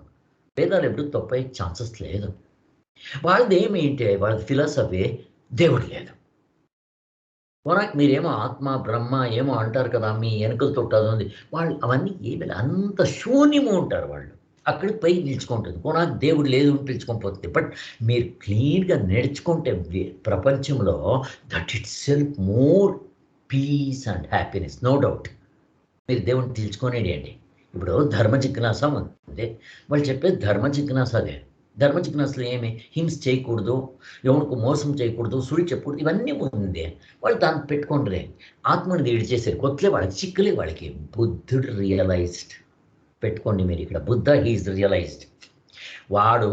వేదాలు ఎప్పుడు తప్పు అయ్యే ఛాన్సెస్ లేదు. వాళ్ళది ఏమేంటి, వాళ్ళది ఫిలాసఫీ దేవుడు లేదు. పోనాక మీరేమో ఆత్మ బ్రహ్మ ఏమో అంటారు కదా, మీ వెనుకలతో ఉంది. వాళ్ళు అవన్నీ ఏమి అంత శూన్యము ఉంటారు. వాళ్ళు అక్కడికి పైకి నిలుచుకుంటుంది. పోనాక దేవుడు లేదు అని పిలుచుకొని. బట్ మీరు క్లీన్గా నేర్చుకుంటే ప్రపంచంలో that itself more peace and happiness, no doubt. మీరు దేవుడిని తెలుసుకునేది అండి. ఇప్పుడు ధర్మ జిజ్ఞాస ఉంది, వాళ్ళు చెప్పేది ధర్మ జిజ్ఞాస. అదే ధర్మ జిజ్ఞాసలో ఏమి, హింస చేయకూడదు, ఎవరికి మోసం చేయకూడదు, సుడి చెప్పకూడదు, ఇవన్నీ ఉంది. వాళ్ళు దాన్ని పెట్టుకుంటారే. ఆత్మని వీడి చేశారు కొత్తలే, వాళ్ళకి చిక్కలే. వాళ్ళకి బుద్ధుడు రియలైజ్డ్. పెట్టుకోండి మీరు ఇక్కడ, బుద్ధ హీఈస్ రియలైజ్డ్. వాడు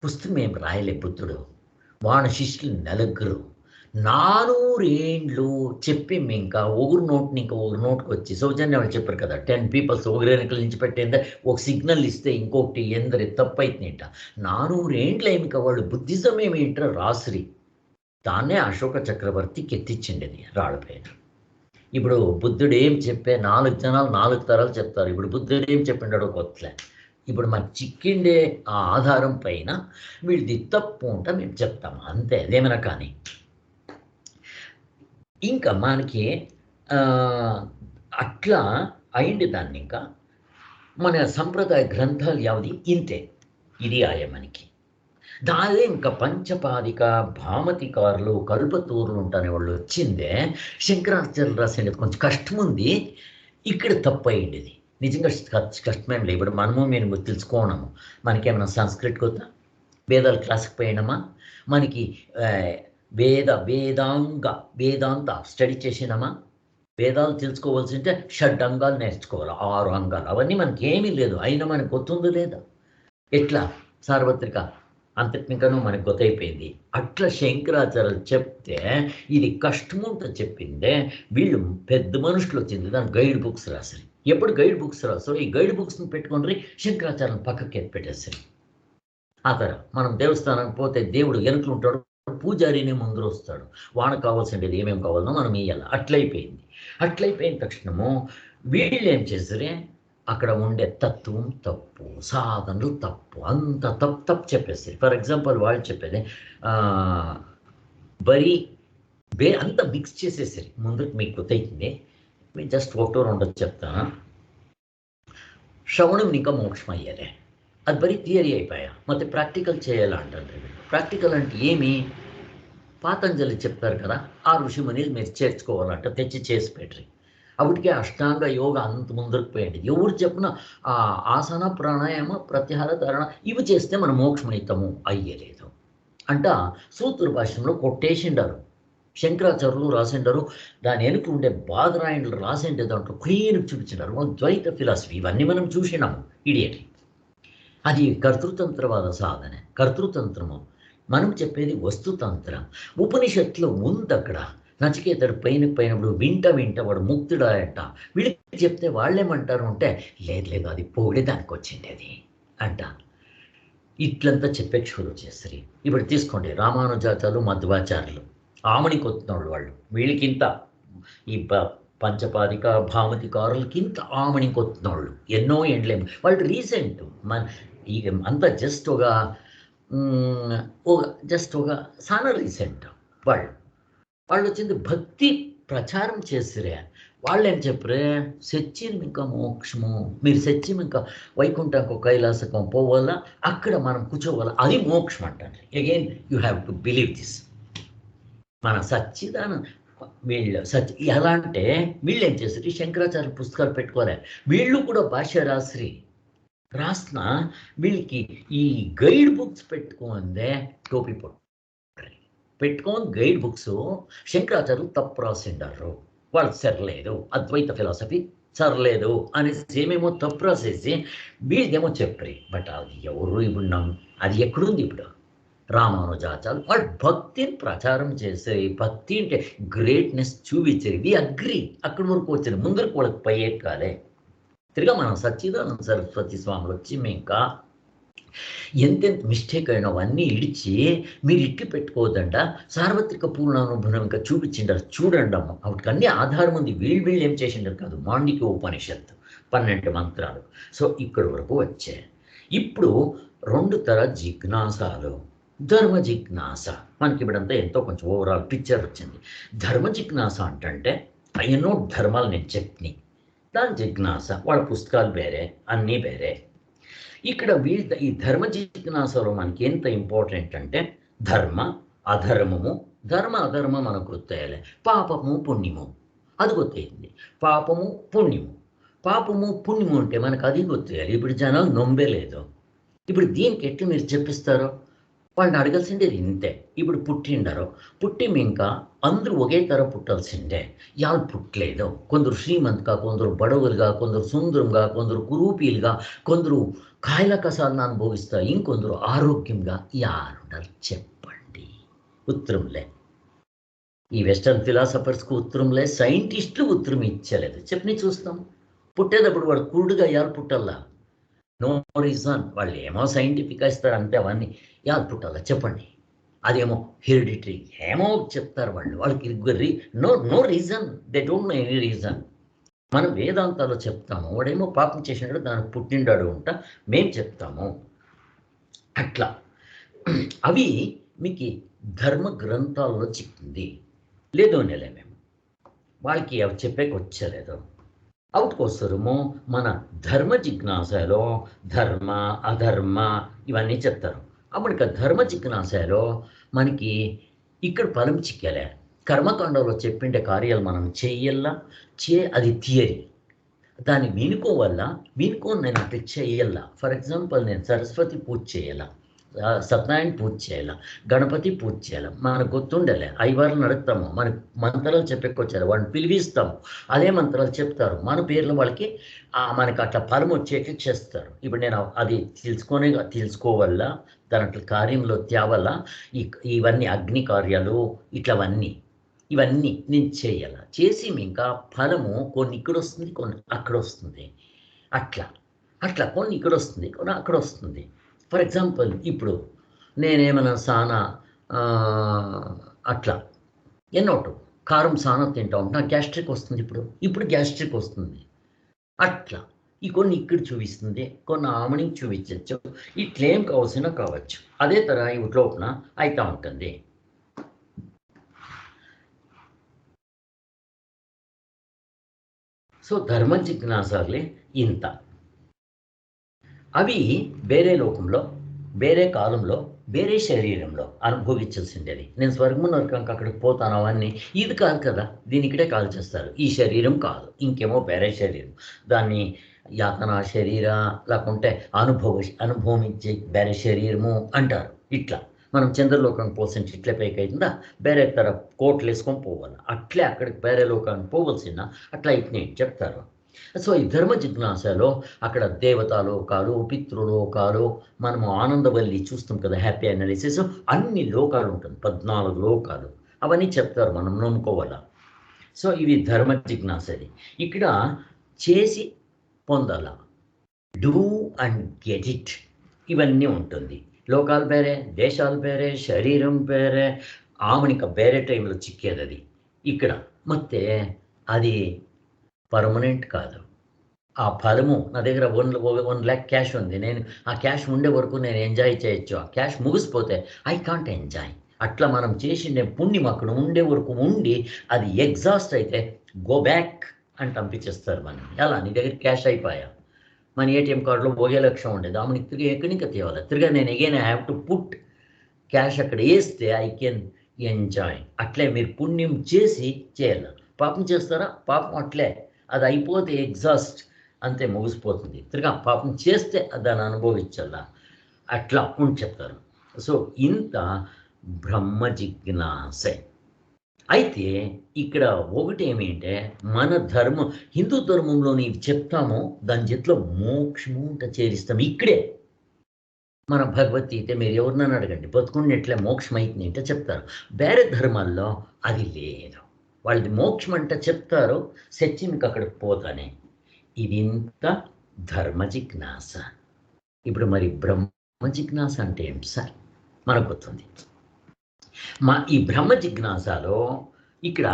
పుస్తకం ఏం రాయలే బుద్ధుడు. వాడు శిష్యులు నలుగురు 400 ఏండ్లు చెప్పి ఇంకా ఒకరు నోటిని ఇంకా ఒకరు నోటికి వచ్చి సౌజన్య వాళ్ళు చెప్పారు కదా, 10 పీపుల్స్ ఒకరి వెనకల నుంచి పెట్టేందే ఒక సిగ్నల్ ఇస్తే ఇంకొకటి ఎందరి తప్పు అవుతుందంట. 400 ఏండ్లు ఇంకా వాళ్ళు బుద్ధిజం ఏమింటారో రాసిరి. దాన్నే అశోక చక్రవర్తికి ఎత్తిచ్చిండేది రాళ్ళపైన. ఇప్పుడు బుద్ధుడు ఏం చెప్పే 4 జనాలు 4 తరాలు చెప్తారు. ఇప్పుడు బుద్ధుడు ఏం చెప్పిండాడో కొత్తలే. ఇప్పుడు మాకు చిక్కిండే ఆ ఆధారం పైన వీడిది తప్పు ఉంటే మేము చెప్తాము అంతే, అదేమైనా. కానీ ఇంకా మనకి అట్లా అయింది. దాన్ని ఇంకా మన సంప్రదాయ గ్రంథాలు యావది ఇంతే, ఇది ఆయ మనకి. దాదే ఇంకా పంచపాదిక భామతికారులు కల్పతూరులు ఉంటానే వాళ్ళు వచ్చిందే. శంకరాచార్యులు రాసేది కొంచెం కష్టం ఉంది. ఇక్కడ తప్పు అయ్యింది. నిజంగా కష్టమేం లేదు. ఇప్పుడు మనము మేము తెలుసుకోవడము, మనకేమైనా సంస్కృతి కొత్త వేదాలు క్లాస్కి పోయినామా, మనకి వేదాంత స్టడీ చేసినామా, వేదాలు తెలుసుకోవాల్సి ఉంటే 6 అంగాలు నేర్చుకోవాలి, 6 అంగాలు. అవన్నీ మనకి ఏమీ లేదు, అయినా మనకు గుర్తుందో లేదా. ఎట్లా సార్వత్రిక అంతటికను మనకు గొత్తైపోయింది. అట్లా శంకరాచార్యులు చెప్తే ఇది కష్టముంటో చెప్పిందే. వీళ్ళు పెద్ద మనుషులు వచ్చింది దాని గైడ్ బుక్స్ రాసారు. ఎప్పుడు గైడ్ బుక్స్ రాస్తారో ఈ గైడ్ బుక్స్ని పెట్టుకొని శంకరాచార్యులను పక్కకి ఎత్తి పెట్టేస్తారు. ఆ తర్వాత మనం దేవస్థానానికి పోతే దేవుడు వెనుకలు ఉంటాడు, పూజారిని ముందు వస్తాడు, వాడికి కావాల్సిండేది ఏమేమి కావాలనో మనం ఇయ్యాలి. అట్లయిపోయిన తక్షణము వీళ్ళు ఏం చేస్తారే, అక్కడ ఉండే తత్వం తప్పు, సాధనలు తప్పు, అంత తప్పు చెప్పేస్తారు. ఫర్ ఎగ్జాంపుల్ వాళ్ళు చెప్పేది బరీ అంత మిక్స్ చేసేసరి ముందుకు మీకు గుర్తయింది. మీరు జస్ట్ 1-2 చెప్తాను. శ్రవణం ఇంకా మోక్షం అయ్యాలి, అది బరీ థియరీ అయిపోయా. ಮತ್ತೆ ప్రాక్టికల్ చేయాలంటారు. ప్రాక్టికల్ అంటే ఏమి, పాతంజలి చెప్తారు కదా, ఆ ఋషిముని మీరు చేర్చుకోవాలంట, తెచ్చి చేసి పెట్టరు. అప్పటికే అష్టాంగ యోగ అంత ముందుకు పోయండి. ఎవరు చెప్పిన ఆ ఆసన ప్రాణాయామ ప్రత్యాహార ధారణ ఇవి చేస్తే మనం మోక్షం అవుతాము, అయ్యలేదు అంట. సూత్ర భాష్యంలో కొట్టేసిండారు. శంకరాచార్యులు రాసిండారు, దాని వెనుక ఉండే బాదరాయణులు రాసిండే దాంట్లో క్లీన్గా చూపించినారు ద్వైత ఫిలాసఫీ. ఇవన్నీ మనం చూసినాము ఇడియట్లీ. అది కర్తృతంత్రవాద సాధన. కర్తృతంత్రము మనం చెప్పేది వస్తుతంత్రం. ఉపనిషత్తులో ఉంది అక్కడ నచికేతడు పోయినప్పుడు వింట వాడు ముక్తుడాయట. వీళ్ళకి చెప్తే వాళ్ళేమంటారు అంటే లేదు అది పొగిడేదానికి వచ్చింది అది అంట. ఇట్లంతా చెప్పే షురు చేస్తారు. ఇప్పుడు తీసుకోండి రామానుజాచార్యులు, మధ్వాచార్యులు, ఆమణికి వస్తున్నాడు వాళ్ళు. వీళ్ళకింత ఈ పంచపాదిక భామతికారులకింత ఆమణికి వస్తున్నాళ్ళు ఎన్నో ఎండ్లేము. వాళ్ళు రీసెంట్ అంతా జస్ట్ ఒక చాలా రీసెంట్ వాళ్ళు వచ్చింది భక్తి ప్రచారం చేసిరే. వాళ్ళు ఏం చెప్పరే, సత్యం ఇంకా మోక్షము, మీరు సత్యం ఇంకా వైకుంఠంకు కైలాసకం పోవాలా, అక్కడ మనం కూర్చోవాలా, అది మోక్షం అంటారు. Again you have to believe this. మన సచ్చిదానంద వీళ్ళు ఎలా అంటే వీళ్ళు ఏం చేస్తారు, శంకరాచార్య పుస్తకాలు పెట్టుకోలే, వీళ్ళు కూడా భాష్య రాసిన వీళ్ళకి ఈ గైడ్ బుక్స్ పెట్టుకోందే టోపీ పెట్టుకొని గైడ్ బుక్స్ శంకరాచార్యులు తప్పు రాసిండారు, వాళ్ళకి సరలేదు, అద్వైత ఫిలాసఫీ సరలేదు అనేసి ఏమేమో తప్పు రాసేసి వీళ్ళేమో చెప్పరు. బట్ అది ఎవరు ఇప్పుడు అది ఎక్కడుంది? ఇప్పుడు రామానుజాచార్యులు వాళ్ళు భక్తిని ప్రచారం చేసే, భక్తి అంటే గ్రేట్నెస్ చూపించారు. వి అగ్రి. అక్కడి వరకు వచ్చారు, ముందరకు వాళ్ళకి పయ్యే కాలే. తిరిగా మనం సచ్చిదానంద సరస్వతి స్వాములు వచ్చి ఇంకా ఎంతెంత మిస్టేక్ అయినా అవన్నీ ఇడిచి మీరు ఇట్లు పెట్టుకోవద్దంట, సార్వత్రిక పూర్ణానుభవం ఇంకా చూపించిండారు చూడండి అమ్మ. వాటికన్నీ ఆధారం ఉంది. వీళ్ళు ఏం చేసిండారు కాదు, మాండిక్య ఉపనిషత్తు 12 మంత్రాలు. సో ఇక్కడి వరకు వచ్చాయి. ఇప్పుడు 2 తర జిజ్ఞాసాలు. ధర్మ జిజ్ఞాస మనకి ఇప్పుడంతా ఎంతో కొంచెం ఓవరాల్ పిక్చర్ వచ్చింది. ధర్మ జిజ్ఞాస అంటే ఎన్నో ధర్మాలు నేను చెప్పి దాని జిజ్ఞాస, వాళ్ళ పుస్తకాలు వేరే, అన్నీ వేరే. ఇక్కడ ఈ ధర్మ జిజ్ఞాసలో మనకి ఎంత ఇంపార్టెంట్ అంటే ధర్మ అధర్మము, ధర్మ అధర్మ మనకు గుర్తయ్యాలి, పాపము పుణ్యము అది గుర్తయింది. పాపము పుణ్యము అంటే మనకు అది గుర్తయ్యాలి. ఇప్పుడు జనాలు నొంబేలేదు. ఇప్పుడు దీనికి ఎట్లా మీరు చెప్పిస్తారో వాళ్ళని అడగాల్సిండేది ఇంతే. ఇప్పుడు పుట్టి ఇంకా అందరూ ఒకే తర పుట్టాల్సిందే. ఇవాళ పుట్టలేదు. కొందరు శ్రీమంత్గా, కొందరు బడవులుగా, కొందరు సుందరంగా, కొందరు కురూపీలుగా, కొందరు కాయల కసాలను అనుభవిస్తారు, ఇంకొందరు ఆరోగ్యంగా. యారుండాలి చెప్పండి? ఉత్తరంలే. ఈ వెస్టర్న్ ఫిలాసఫర్స్కి ఉత్తరంలే, సైంటిస్టులు ఉత్తరం ఇచ్చలేదు. చెప్పని చూస్తాం. పుట్టేటప్పుడు వాడు కురుడుగా ఇవాళ పుట్టల్లా, నో రీజన్. వాళ్ళు ఏమో సైంటిఫిక్గా ఇస్తారు అంతే. అవన్నీ ఇవాళ పుట్టాలా చెప్పండి? అదేమో హెరిడిటరీ ఏమో చెప్తారు వాళ్ళు. వాళ్ళకి no reason, they don't know any reason. మనం వేదాంతాల్లో చెప్తాము, వాడేమో పాపం చేసినాడు దానికి పుట్టిండాడు అంట మేం చెప్తాము. అట్లా అవి మీకు ధర్మ గ్రంథాల్లో చిక్కింది లేదో నెలే. మేము వాళ్ళకి అవి చెప్పేకి వచ్చలేదు. అవుట్కొస్తారేమో మన ధర్మ జిజ్ఞాసలో ధర్మ అధర్మ ఇవన్నీ చెప్తారు. అప్పటికి ధర్మ జిజ్ఞాసలో మనకి ఇక్కడ ఫలం చిక్కలే. కర్మకాండంలో చెప్పిండే కార్యాలు మనం చెయ్యాలా, అది థియరీ. దాన్ని వినుకోని నేను అట్లా చెయ్యాలా. ఫర్ ఎగ్జాంపుల్ నేను సరస్వతి పూజ చేయాలా, సత్యనారాయణ పూజ చేయాలా, గణపతి పూజ చేయాలి. మనకు గుర్తుండలే, ఐవారు నడుస్తాము, మనకు మంత్రాలు చెప్పెక్కొచ్చారు, వాడిని పిలిపిస్తాము, అదే మంత్రాలు చెప్తారు, మన పేర్లు వాళ్ళకి మనకు అట్లా ఫలం వచ్చేకి చేస్తారు. ఇప్పుడు నేను అది తెలుసుకోవాలా, దాంట్లో కార్యంలో తేవాలా, ఇవన్నీ అగ్ని కార్యాలు ఇవన్నీ నేను చేయాల. చేసి ఇంకా ఫలము కొన్ని ఇక్కడ వస్తుంది, కొన్ని అక్కడ వస్తుంది. అట్లా కొన్ని ఇక్కడ వస్తుంది, కొన్ని అక్కడ వస్తుంది. ఫర్ ఎగ్జాంపుల్ ఇప్పుడు నేనేమన్నా సానా అట్లా ఎన్నోటు కారం సానా తింటా ఉంటా, గ్యాస్ట్రిక్ వస్తుంది. ఇప్పుడు గ్యాస్ట్రిక్ వస్తుంది. అట్లా ఈ కొన్ని ఇక్కడ చూపిస్తుంది, కొన్ని ఆమణికి చూపించవచ్చు. ఇట్లేం కావచ్చు. అదే తర ఈ లోపల అవుతూ ఉంటుంది. సో ధర్మ జిజ్ఞాసాలే ఇంత. అవి వేరే లోకంలో, వేరే కాలంలో, వేరే శరీరంలో అనుభవించాల్సిండేది. నేను స్వర్గము నరకంకి అక్కడికి పోతాను అవన్నీ ఇది కాదు కదా, దీని ఇక్కడే కాల్ చేస్తారు. ఈ శరీరం కాదు, ఇంకేమో వేరే శరీరం. దాన్ని యాతనా శరీర లేకుంటే అనుభవించే వేరే శరీరము అంటారు. ఇట్లా మనం చంద్రలోకానికి పోల్సిన ఇట్లే పైకి అవుతుందా ಬೇರೆ ಥರ కోట్లు వేసుకొని పోవాలి అట్లే అక్కడికి ಬೇರೆ లోకానికి పోవలసిన అట్లా ఇట్నే చెప్తారు. సో ఈ ధర్మ జిజ్ఞాసలో అక్కడ దేవతాలోకాలు పితృలోకాలు మనము ఆనందవల్లి చూస్తాం కదా హ్యాపీ అనాలిసిస్ అన్ని లోకాలు ఉంటుంది 14 లోకాలు అవన్నీ చెప్తారు మనం నమ్ముకోవాలా. సో ఇవి ధర్మ జిజ్ఞాసది. ఇక్కడ చేసి పొందాల డూ అండ్ గెట్ ఇట్ ఇవన్నీ ఉంటుంది. లోకాలు ಬೇರೆ దేశాలు ಬೇರೆ శరీరం ಬೇರೆ ఆమనిక ಬೇರೆ టైంలో చిక్కేది అది ఇక్కడ. ಮತ್ತೆ అది పర్మనెంట్ కాదు. ఆ ఫలము నా దగ్గర 1 lakh క్యాష్ ఉంది, నేను ఆ క్యాష్ ఉండే వరకు నేను ఎంజాయ్ చేయొచ్చు, ఆ క్యాష్ ముగిసిపోతే ఐ కాంట్ ఎంజాయ్. అట్లా మనం చేసిన పుణ్యం అక్కడ ఉండే వరకు ఉండి అది ఎగ్జాస్ట్ అయితే గో బ్యాక్ అని పంపించేస్తారు మనం. ఎలా నీ దగ్గర క్యాష్ అయిపోయా, మన ఏటీఎం కార్డులో 1,00,000 ఉండేది ఆమెకి తిరిగి ఎక్కడికి తేవాలి, తిరిగా నేను again I have to put cash అక్కడ వేస్తే ఐ కెన్ ఎంజాయ్. అట్లే మీరు పుణ్యం చేసి చేయాలి. పాపం చేస్తారా, పాపం అట్లే అది అయిపోతే ఎగ్జాస్ట్ అంతే ముగిసిపోతుంది. తిరిగా పాపం చేస్తే దాన్ని అనుభవించాల. అట్లా ఉండి చెప్తారు. సో ఇంత బ్రహ్మ జిజ్ఞాసే. అయితే ఇక్కడ ఒకటి ఏమిటంటే మన ధర్మం హిందూ ధర్మంలో నీవు చెప్తామో దాని చేతిలో మోక్షము చేరిస్తాం. ఇక్కడే మన భగవద్గీత మీరు ఎవరినైనా అడగండి బతుకున్నట్లే మోక్షం అవుతుంది అంటే చెప్తారు. వేరే ధర్మాల్లో అది లేదు. వాళ్ళది మోక్షం అంటే చెప్తారు, సత్యంకి అక్కడికి పోతానే. ఇది ఇంత ధర్మ జిజ్ఞాస. ఇప్పుడు మరి బ్రహ్మ జిజ్ఞాస అంటే ఏం సార్ మనకు గుర్తుంది. ఈ బ్రహ్మ జిజ్ఞాసలో ఇక్కడ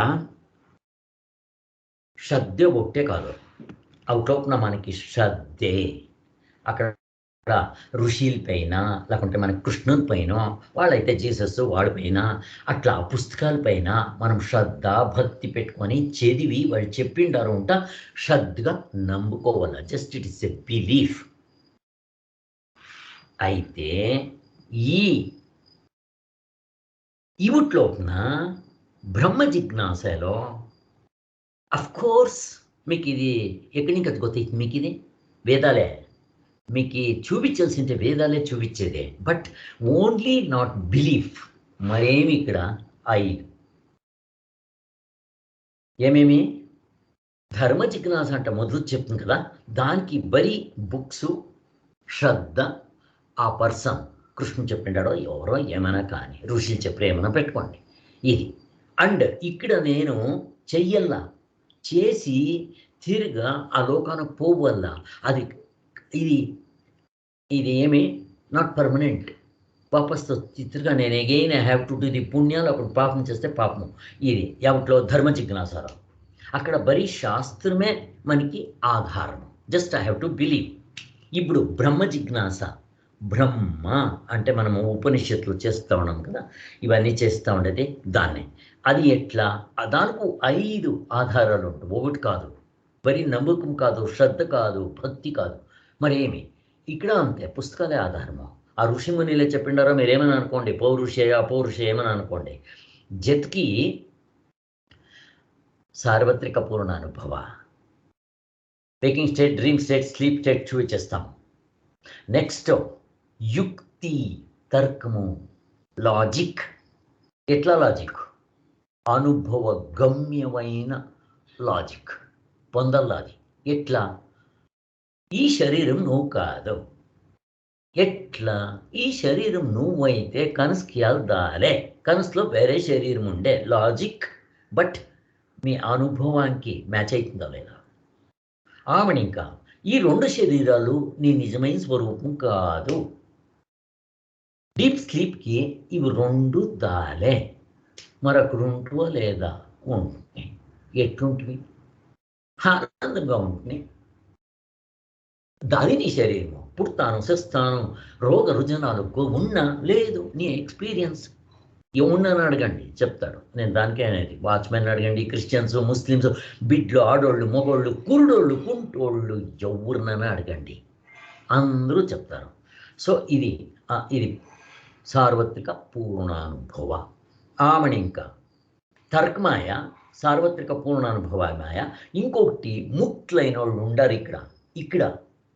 శ్రద్ధ ఒకటే కాదు, అవుట్లోపున మనకి శ్రద్ధే. అక్కడ ఋషుల పైన లేకుంటే మన కృష్ణుని పైన వాళ్ళైతే జీసస్ వాడిపైన అట్లా పుస్తకాల పైన మనం శ్రద్ధ భక్తి పెట్టుకొని చదివి వాళ్ళు చెప్పిండారు అంట శ్రద్ధగా నమ్ముకోవాలి. Just it is a belief. అయితే ఇవుట్లోపున బ్రహ్మ జిజ్ఞాసలో అఫ్కోర్స్ మీకు ఇది ఎక్కడి నుంచి అది గొత్త మీకు ఇది వేదాలే మీకు చూపించాల్సింటే వేదాలే చూపించేదే. But only not belief. మరేమి ఇక్కడ 5 ఏమేమి ధర్మ జిజ్ఞాస అంటే మొదలు చెప్తుంది కదా, దానికి బరీ బుక్స్ శ్రద్ధ ఆ పర్సన్ కృష్ణుడు చెప్పిండాడో ఎవరో ఏమైనా కానీ ఋషులు చెప్పి ఏమైనా పెట్టుకోండి ఇది. అండ్ ఇక్కడ నేను చెయ్యల్లా చేసి తిరిగా ఆ లోకానికి పోవల్ల అది ఇది ఏమి నాట్ పర్మనెంట్. వాపస్ తిరిగా నేను again I have to do the పుణ్యాలు అప్పుడు పాపం చేస్తే పాపము. ఇది ఎవట్లో ధర్మ జిజ్ఞాసారం. అక్కడ బరీ శాస్త్రమే మనకి ఆధారం. Just I have to believe. ఇప్పుడు బ్రహ్మ జిజ్ఞాస బ్రహ్మ అంటే మనము ఉపనిషత్తులు చేస్తూ ఉన్నాం కదా, ఇవన్నీ చేస్తూ ఉండేది దాన్నే. అది ఎట్లా దానికి 5 ఆధారాలు ఉంటాయి. ఒకటి కాదు, బరీ నమ్మకం కాదు, శ్రద్ధ కాదు, భక్తి కాదు, మరేమి. ఇక్కడ అంతే పుస్తకాలే ఆధారము. ఆ ఋషిమునిలే చెప్పిండారో మీరేమని అనుకోండి, పౌరుషే ఏమని అనుకోండి. జత్కి సార్వత్రిక పూర్ణ అనుభవ, waking state, dream state, sleep state చూపించేస్తాం. నెక్స్ట్ యుక్తి, తర్కము, లాజిక్. ఎట్లా లాజిక్? అనుభవ గమ్యమైన లాజిక్ పొందాలి. ఎట్లా? ఈ శరీరం నువ్వు కాదు. ఎట్లా? ఈ శరీరం నువ్వైతే కనసుకి వెళ్దాలే, కనసులో వేరే శరీరం ఉండే లాజిక్. బట్ మీ అనుభవానికి మ్యాచ్ అవుతుందా లేదా? ఆమెను ఇంకా ఈ 2 శరీరాలు నీ నిజమైన స్వరూపం కాదు. డీప్ స్లీప్కి ఇవి 2 దాలే, మరొకరు ఉంటువా లేదా? ఉంటుంది. ఎట్లుంటుంది? ఆనందంగా ఉంటుంది. దాని నీ శరీరము పుడతాను చేస్తాను రోగ రుజనాలకు ఉన్నా లేదు నీ ఎక్స్పీరియన్స్ ఏమున్నాను అడగండి చెప్తాడు. నేను దానికే అనేది వాచ్మెన్ అడగండి, క్రిస్టియన్స్, ముస్లిమ్స్, బిడ్లు, ఆడోళ్ళు, మొగోళ్ళు, కురుడోళ్ళు, కుంటోళ్ళు, ఎవరినైనా అడగండి అందరూ చెప్తారు. సో ఇది సార్వత్రిక పూర్ణానుభవ. ఆమెను ఇంకా తర్కమాయ సార్వత్రిక పూర్ణానుభవమాయ. ఇంకొకటి ముక్తులైన వాళ్ళు ఉండారు ఇక్కడ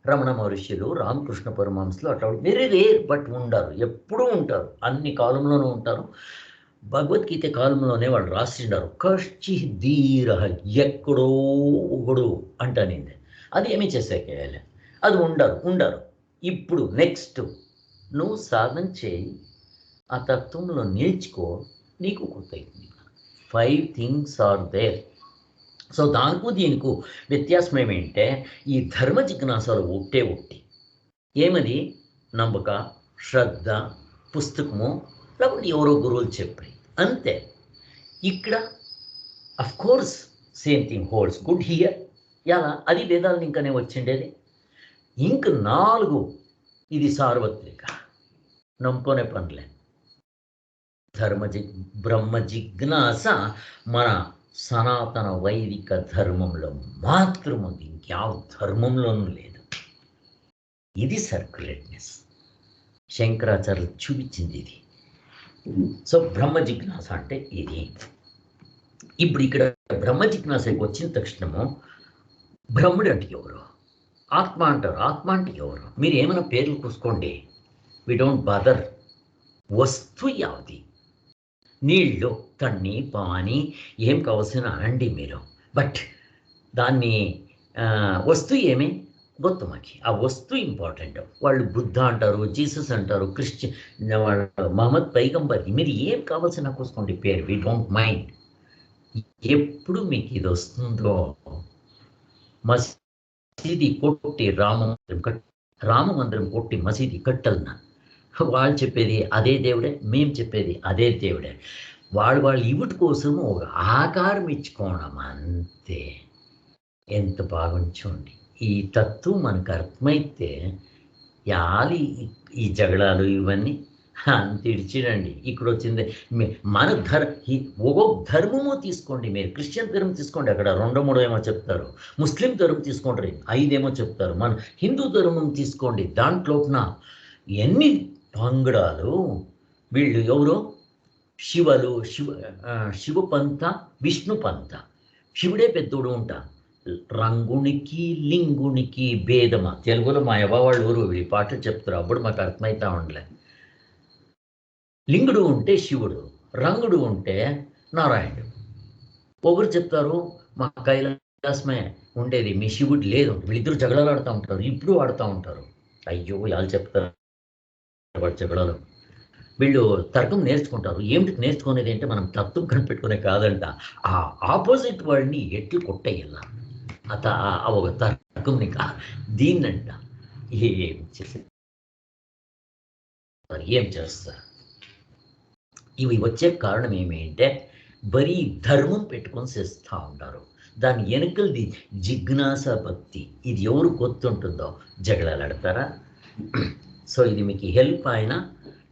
రమణ మహర్షులు, రామకృష్ణ పరమహంసలు అట్లా వెరీ రేర్, బట్ ఉండరు, ఎప్పుడూ ఉంటారు, అన్ని కాలంలోనూ ఉంటారు. భగవద్గీత కాలంలోనే వాళ్ళు రాసిండారు, కష్చి ధీర, ఎక్కడో ఒకడు అంటానింది. అది ఏమీ చేసేకేయాలి, అది ఉండరు. ఇప్పుడు నెక్స్ట్ నువ్వు సాధన చేయి, ఆ తత్వంలో నేర్చుకో, నీకు కొత్తయింది. 5 థింగ్స్ ఆర్ దేర్. సో దానికి దీనికి వ్యత్యాసం ఏమంటే, ఈ ధర్మ జిజ్ఞాసలు ఒట్టి ఏమది, నమ్మక, శ్రద్ధ, పుస్తకము, లేకపోతే ఎవరో గురువులు చెప్పాయి, అంతే. ఇక్కడ of course same thing holds good here. ఎలా అది వేదాలను ఇంకానే వచ్చిండేది. ఇంక 4 ఇది సార్వత్రిక, నమ్ముకునే పనిలే. బ్రహ్మ జిజ్ఞాస మన సనాతన వైదిక ధర్మంలో మాత్రం ఉంది, ఇంక్యావ ధర్మంలోనూ లేదు. ఇది సర్క్యులేట్నెస్, శంకరాచార్యులు చూపించింది ఇది. సో బ్రహ్మ జిజ్ఞాస అంటే ఇది. ఇప్పుడు ఇక్కడ బ్రహ్మ జిజ్ఞాసకి వచ్చిన తక్షణము బ్రహ్ముడు అంటే ఎవరు, ఆత్మ అంటారు, ఆత్మ అంటే ఎవరు, మీరు ఏమైనా పేర్లు కూసుకోండి, వి డోంట్ బాదర్. వస్తువు యావది, నీళ్ళు, తಣ್ಣి, పాని, ఏం కావాల్సిన అనండి మీరు, బట్ దాన్ని వస్తువు ఏమి గొత్తు మాకి, ఆ వస్తువు ఇంపార్టెంట్. వాళ్ళు బుద్ధ అంటారు, జీసస్ అంటారు, క్రిస్టియన్, మహమ్మద్ పైగంబర్, మీరు ఏం కావాల్సిన కూసుకోండి పేరు, వి డోంట్ మైండ్. ఎప్పుడు మీకు ఇది వస్తుందో, మసీది కొట్టి రామమందిరం కొట్టి మసీది కట్టలన, వాళ్ళు చెప్పేది అదే దేవుడే, మేము చెప్పేది అదే దేవుడే. వాళ్ళు ఇవిటి కోసం ఒక ఆకారం ఇచ్చుకోవడం అంతే. ఎంత బాగుంచండి ఈ తత్వం మనకు అర్థమైతే, యాలి ఈ జగడాలు ఇవన్నీ అంత ఇడిచిడండి. ఇక్కడ వచ్చింది మన ఒక్కొక్క ధర్మము తీసుకోండి, మీరు క్రిస్టియన్ ధర్మం తీసుకోండి, అక్కడ 2-3 ఏమో చెప్తారు, ముస్లిం ధర్మం తీసుకోండి 5 ఏమో చెప్తారు, మన హిందూ ధర్మం తీసుకోండి, దాంట్లోన ఎన్ని పంగడాలు. వీళ్ళు ఎవరు, శివపంత, విష్ణుపంత. శివుడే పెద్దోడు ఉంటా, రంగునికి లింగునికి భేదమా. తెలుగులో మా యవ్వవాళ్ళు ఊరు ఈ పాటలు చెప్తారు, అప్పుడు మాకు అర్థమవుతా ఉండలే. లింగుడు ఉంటే శివుడు, రంగుడు ఉంటే నారాయణుడు. ఒకరు చెప్తారు మా కైలాసమే ఉండేది, మీ శివుడు లేదు. వీళ్ళిద్దరు జగడాలు ఆడుతూ ఉంటారు, ఇప్పుడు ఆడుతూ ఉంటారు. అయ్యో వాళ్ళు చెప్తారు వాడు జగడాలు. వీళ్ళు తర్కం నేర్చుకుంటారు. ఏమిటి నేర్చుకునేది అంటే, మనం తత్వం కనిపెట్టుకునే కాదంట, ఆ ఆపోజిట్ వాడిని ఎట్లు కొట్టేయాల, ఒక తర్కంని దీన్నంట. ఏం చేస్తారు, ఇవి వచ్చే కారణం ఏమిటంటే, బరీ ధర్మం పెట్టుకొని చేస్తూ ఉంటారు. దాని వెనుకలది జిజ్ఞాస భక్తి. ఇది ఎవరు గుర్తుంటుందో జగడాలు ఆడతారా. సో ఇది మీకు హెల్ప్ అయినా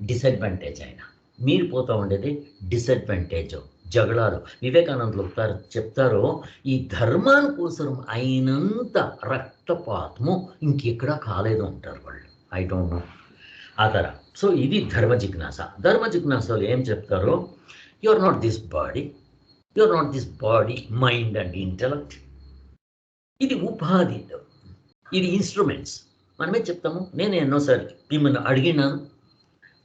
డిసడ్వాంటేజ్ అయినా, మీరు పోతూ ఉండేది డిసడ్వాంటేజ్, జగడాలు. వివేకానందులు చెప్తారు, ఈ ధర్మాని కోసం అయినంత రక్తపాతము ఇంకెక్కడా కాలేదు అంటారు వాళ్ళు. ఐ డోంట్ నో ఆ తర. సో ఇది ధర్మ జిజ్ఞాస. ధర్మ జిజ్ఞాసలో ఏం చెప్తారో, you are not this body, mind and intellect. ఇది ఉపాధి, ఇది ఇన్స్ట్రుమెంట్స్. మనమే చెప్తాము, నేను ఎన్నోసారి మిమ్మల్ని అడిగినాను,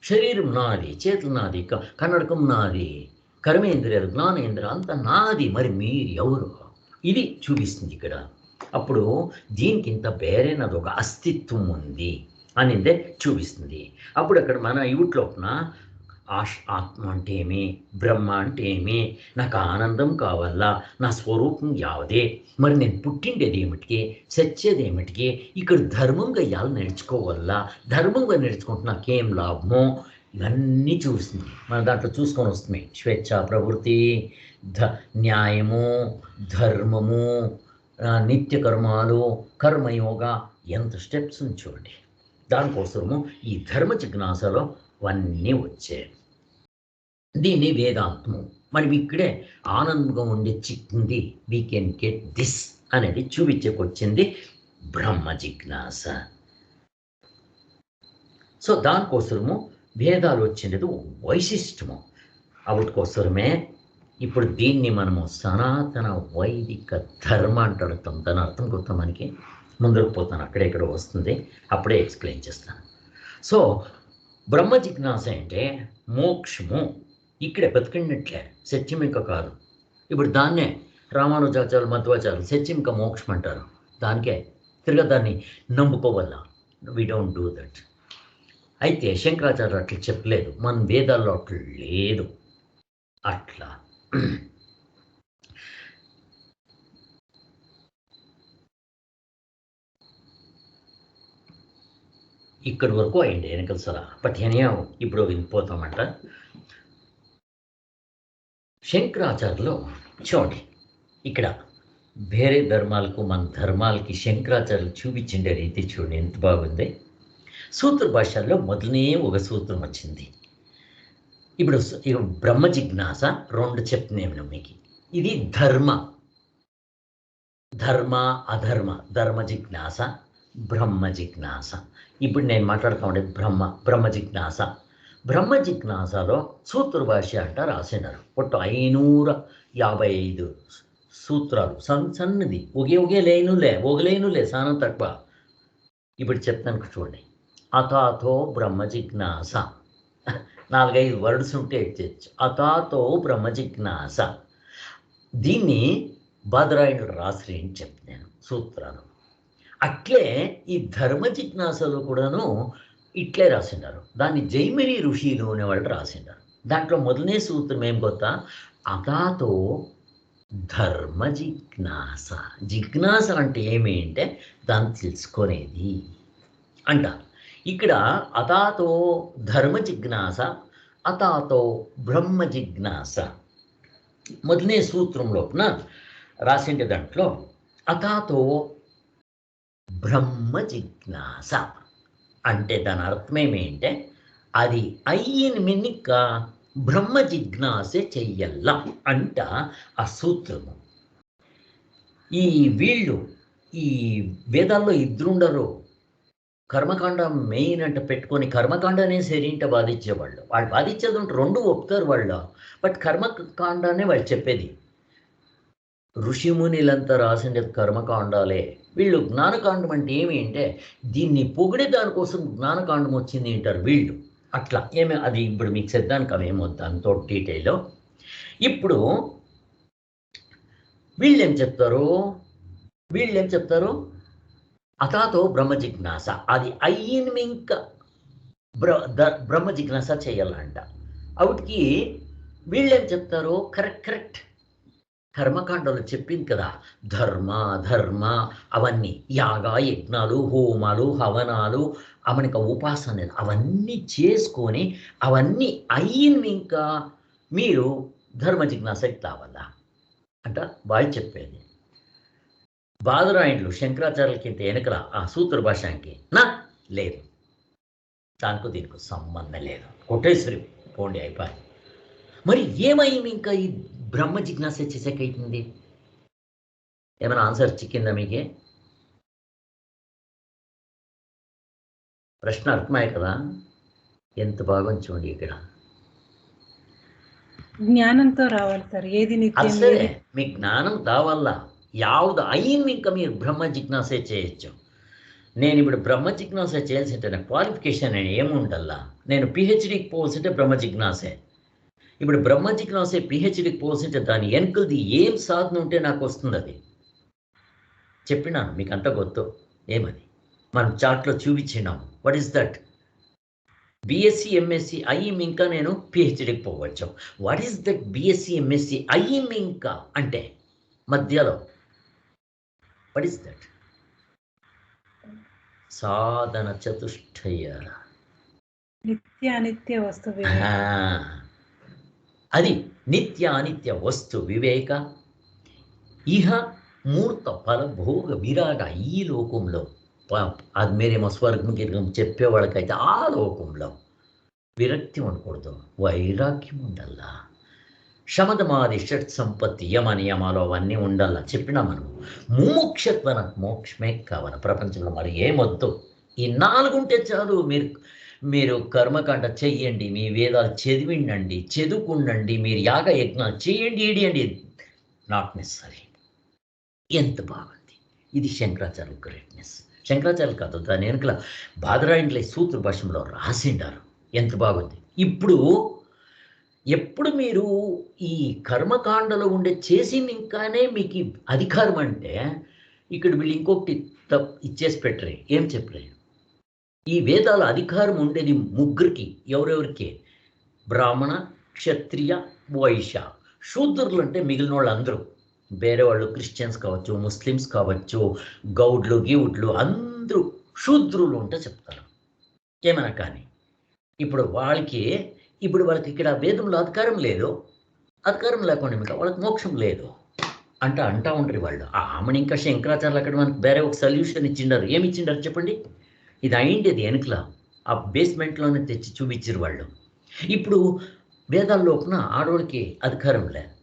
శరీరం నాది, చేతులు నాది, కన్నడకం నాది, కర్మేంద్రియాలు, జ్ఞానేంద్రియాలు అంతా నాది, మరి మీరు ఎవరు, ఇది చూపిస్తుంది ఇక్కడ. అప్పుడు దీనికి ఇంత వేరేనది ఒక అస్తిత్వం ఉంది అనిందే చూపిస్తుంది. అప్పుడు అక్కడ మన ఇవుట్లోపున ఆత్మ అంటే ఏమి, బ్రహ్మ అంటే ఏమి, నాకు ఆనందం కావాలా, నా స్వరూపం యావదే, మరి నేను పుట్టిండేది ఏమిటికి, సచ్చేది ఏమిటికి, ఇక్కడ ధర్మంగా ఇవాళ నేర్చుకోవాలా, ధర్మంగా నేర్చుకుంటే నాకేం లాభమో, ఇవన్నీ చూస్తుంది. మన దాంట్లో చూసుకొని వస్తుంది స్వేచ్ఛ, ప్రవృత్తి, న్యాయము, ధర్మము, నిత్య కర్మాలు, కర్మయోగ, ఎంత స్టెప్స్ చూడండి. దానికోసము ఈ ధర్మ జిజ్ఞాసలో అవన్నీ వచ్చాయి. దీన్ని వేదాంతము. మనం ఇక్కడే ఆనందంగా ఉండే చిక్కింది, వీ కెన్ గెట్ దిస్ అనేది చూపించేకొచ్చింది బ్రహ్మ జిజ్ఞాస. సో దానికోసము వేదాలు వచ్చినది వైశిష్టము. వాటికోసమే ఇప్పుడు దీన్ని మనము సనాతన వైదిక ధర్మ అంటాడుతాం. దాని అర్థం కొత్త మనకి ముందుకు పోతాను, అక్కడెక్కడ వస్తుంది, అప్పుడే ఎక్స్ప్లెయిన్ చేస్తాను. సో బ్రహ్మ జిజ్ఞాస అంటే మోక్షము ఇక్కడే బతికినట్లే, సత్యం ఇంకా కాదు. ఇప్పుడు దాన్నే రామానుజాచార్యులు మధ్వాచార్యులు సత్యం ఇంకా మోక్షం అంటారు. దానికే తిరగ దాన్ని నమ్ముకోవల్ల. We don't do that. అయితే శంకరాచార్యులు అట్లా చెప్పలేదు, మన వేదాల్లో అట్లా లేదు. అట్లా ఇక్కడి వరకు అయింది వెనకల సలా. బట్ ఎనియా ఇప్పుడు వినిపోతామంట. శంకరాచార్యులు చూడండి, ఇక్కడ వేరే ధర్మాలకు మన ధర్మాలకి శంకరాచార్యులు చూపించిండే రీతి చూడండి ఎంత బాగుంది. సూత్ర భాషల్లో మొదలనే ఒక సూత్రం వచ్చింది. ఇప్పుడు బ్రహ్మ జిజ్ఞాస 2 చెప్తున్నాను మీకు. ఇది ధర్మ అధర్మ, ధర్మ జిజ్ఞాస, బ్రహ్మ జిజ్ఞాస. ఇప్పుడు నేను మాట్లాడుతూ ఉండేది బ్రహ్మ జిజ్ఞాస. బ్రహ్మ జిజ్ఞాసలో సూత్ర భాష అంట రాసినారు. ఒట్టు 555 సూత్రాలు, సన్నది, ఒకే లైనులే సానం తక్కువ. ఇప్పుడు చెప్తాను చూడండి. అథాతో బ్రహ్మ జిజ్ఞాస, 4-5 వర్డ్స్ ఉంటే ఎత్తచ్చు. అథాతో బ్రహ్మ జిజ్ఞాస. దీన్ని బాదరాయణుడు రాసి అని చెప్తున్నాను సూత్రాలు. అట్లే ఈ ధర్మ జిజ్ఞాసలో కూడాను ఇట్లే రాసిండారు. దాన్ని జైమిని ఋషిలు అనేవాళ్ళు రాసిండారు. దాంట్లో మొదలనే సూత్రం ఏం కొత్త, అథాతో ధర్మ జిజ్ఞాస. జిజ్ఞాస అంటే ఏమి అంటే దాన్ని తెలుసుకునేది అంటారు. ఇక్కడ అథాతో ధర్మ జిజ్ఞాస, అథాతో బ్రహ్మ జిజ్ఞాస. మొదలనే సూత్రం లోపల రాసిండే దాంట్లో అథాతో బ్రహ్మ జిజ్ఞాస అంటే దాని అర్థం ఏమిటంటే అది అయ్యిన మినిక బ్రహ్మ జిజ్ఞాసే చెయ్యల్లా అంట ఆ సూత్రము. వీళ్ళు ఈ వేదాల్లో ఇద్దరుండరు. కర్మకాండ మెయిన్ అంటే పెట్టుకొని కర్మకాండనే సరింట బాధించేవాళ్ళు. వాళ్ళు బాధించేది ఉంటే 2 ఒప్పుతారు వాళ్ళు. బట్ కర్మకాండనే వాళ్ళు చెప్పేది. ఋషిమునిలంతా రాసిండేది కర్మకాండాలే. వీళ్ళు జ్ఞానకాండం అంటే ఏమి అంటే దీన్ని పొగిడే దానికోసం జ్ఞానకాండం వచ్చింది అంటారు వీళ్ళు. అట్లా అది ఇప్పుడు మీకు సిద్ధానికి అవేమొద్దు అంతో డీటెయిల్. ఇప్పుడు వీళ్ళేం చెప్తారు, అథాతో బ్రహ్మ జిజ్ఞాస, అది అయ్యిన ఇంక బ్రహ్మ జిజ్ఞాస చేయాలంట. అవిటికి వీళ్ళేం చెప్తారు, కరెక్ట్ కర్మకాండలో చెప్పింది కదా, ధర్మ అవన్నీ యాగ యజ్ఞాలు హోమాలు హవనాలు అవనిక ఉపాసనలు అవన్నీ చేసుకొని అవన్నీ అయిన ఇంకా మీరు ధర్మ జిజ్ఞాసకి కావాలా అంట వాళ్ళు చెప్పేది. బాదరాయణులు శంకరాచార్యులకి వెనకల ఆ సూత్ర భాషకి లేదు, దానికి దీనికి సంబంధం లేదు, కొట్టేశ్వరి పోండి అయిపోయి. మరి ఏమైంది ఇంకా ఈ బ్రహ్మ జిజ్ఞాస చేసేకైతుంది? ఏమైనా ఆన్సర్ చిక్కిందా మీకే? ప్రశ్న అర్థమయ్యే కదా, ఎంత బాగుంది చూడండి. ఇక్కడ జ్ఞానంతో రావాలి సార్, ఏది నిత్యం సరే మీ జ్ఞానం కావాలా, యాವುದು అయింది ఇంకా మీరు బ్రహ్మ జిజ్ఞాసే చేయొచ్చు. నేను ఇప్పుడు బ్రహ్మ జిజ్ఞాస చేయాల్సింటే నా క్వాలిఫికేషన్ నేను ఏముండల్లా, నేను పిహెచ్డికి పోవాల్సింటే బ్రహ్మ జిజ్ఞాసే. ఇప్పుడు బ్రహ్మ జిజ్ఞాసే పిహెచ్డికి పోవాల్సింటే దాని వెనుకది ఏం సాధన ఉంటే నాకు వస్తుంది. అది చెప్పినాను మీకు అంతా గొత్తు. ఏమని మనం చాట్లో చూపించినాము. What is that? BSc MSc అయ్యిం ఇంకా నేను పిహెచ్డికి పోవచ్చు. What is that BSc MSc అయ్యిం ఇంకా అంటే మధ్యలో వాట్ ఈస్ దట్? సాధన చతుష్టయ, నిత్య అనిత్య వస్తు అది నిత్య అనిత్య వస్తు వివేక, ఇహ మూర్త ఫల భోగ విరాగ. ఈ లోకంలో అది మీరేమో స్వర్గం గిర్గం చెప్పేవాళ్ళకైతే ఆ లోకంలో విరక్తి ఉండకూడదు, వైరాగ్యం ఉండాలా. శమదమాది షట్ సంపత్తి యమ నియమాలు అవన్నీ ఉండాలా చెప్పినా మనం. ముముక్షత్వన మోక్షమే కావాలి ప్రపంచంలో, మరి ఏమొద్దు. ఈ 4 ఉంటే చాలు. మీరు కర్మకాండ చెయ్యండి, మీ వేదాలు చదివిండండి, చదువుకుండండి, మీరు యాగ యజ్ఞాలు చేయండి, ఏడియండి, నాట్ నెసరీ. ఎంత బాగుంది. ఇది శంకరాచార్య గ్రేట్నెస్. శంకరాచార్యులు కాదు, దాని వెనుకల బాదరాయణుల సూత్ర భాషలో రాసిండారు. ఎంత బాగుంది. ఇప్పుడు ఎప్పుడు మీరు ఈ కర్మకాండలో ఉండే చేసింది ఇంకానే మీకు అధికారం అంటే, ఇక్కడ వీళ్ళు ఇంకొకటి ఇచ్చేసి పెట్టరే, ఏం చెప్పలే. ఈ వేదాల అధికారం ఉండేది ముగ్గురికి. ఎవరెవరికి? బ్రాహ్మణ, క్షత్రియ, వైశ్య. శూద్రులు అంటే మిగిలిన వాళ్ళు అందరూ, వేరే వాళ్ళు క్రిస్టియన్స్ కావచ్చు, ముస్లిమ్స్ కావచ్చు, గౌడ్లు గీవుడ్లు అందరూ శూద్రులు ఉంటే చెప్తారు ఏమైనా. కానీ ఇప్పుడు వాళ్ళకి ఇక్కడ వేదంలో అధికారం లేదు. అధికారం లేకుండా ఇంకా వాళ్ళకి మోక్షం లేదు అంటా ఉంటారు వాళ్ళు. ఆమెను ఇంకా శంకరాచార్యులు అక్కడ మనకు వేరే ఒక సొల్యూషన్ ఇచ్చిండారు. ఏమి ఇచ్చిండారు చెప్పండి? ఇది అయిండేది వెనుకల ఆ బేస్మెంట్లోనే తెచ్చి చూపించారు వాళ్ళు. ఇప్పుడు వేదాల లోపల ఆడవాళ్ళకి అధికారం లేదు.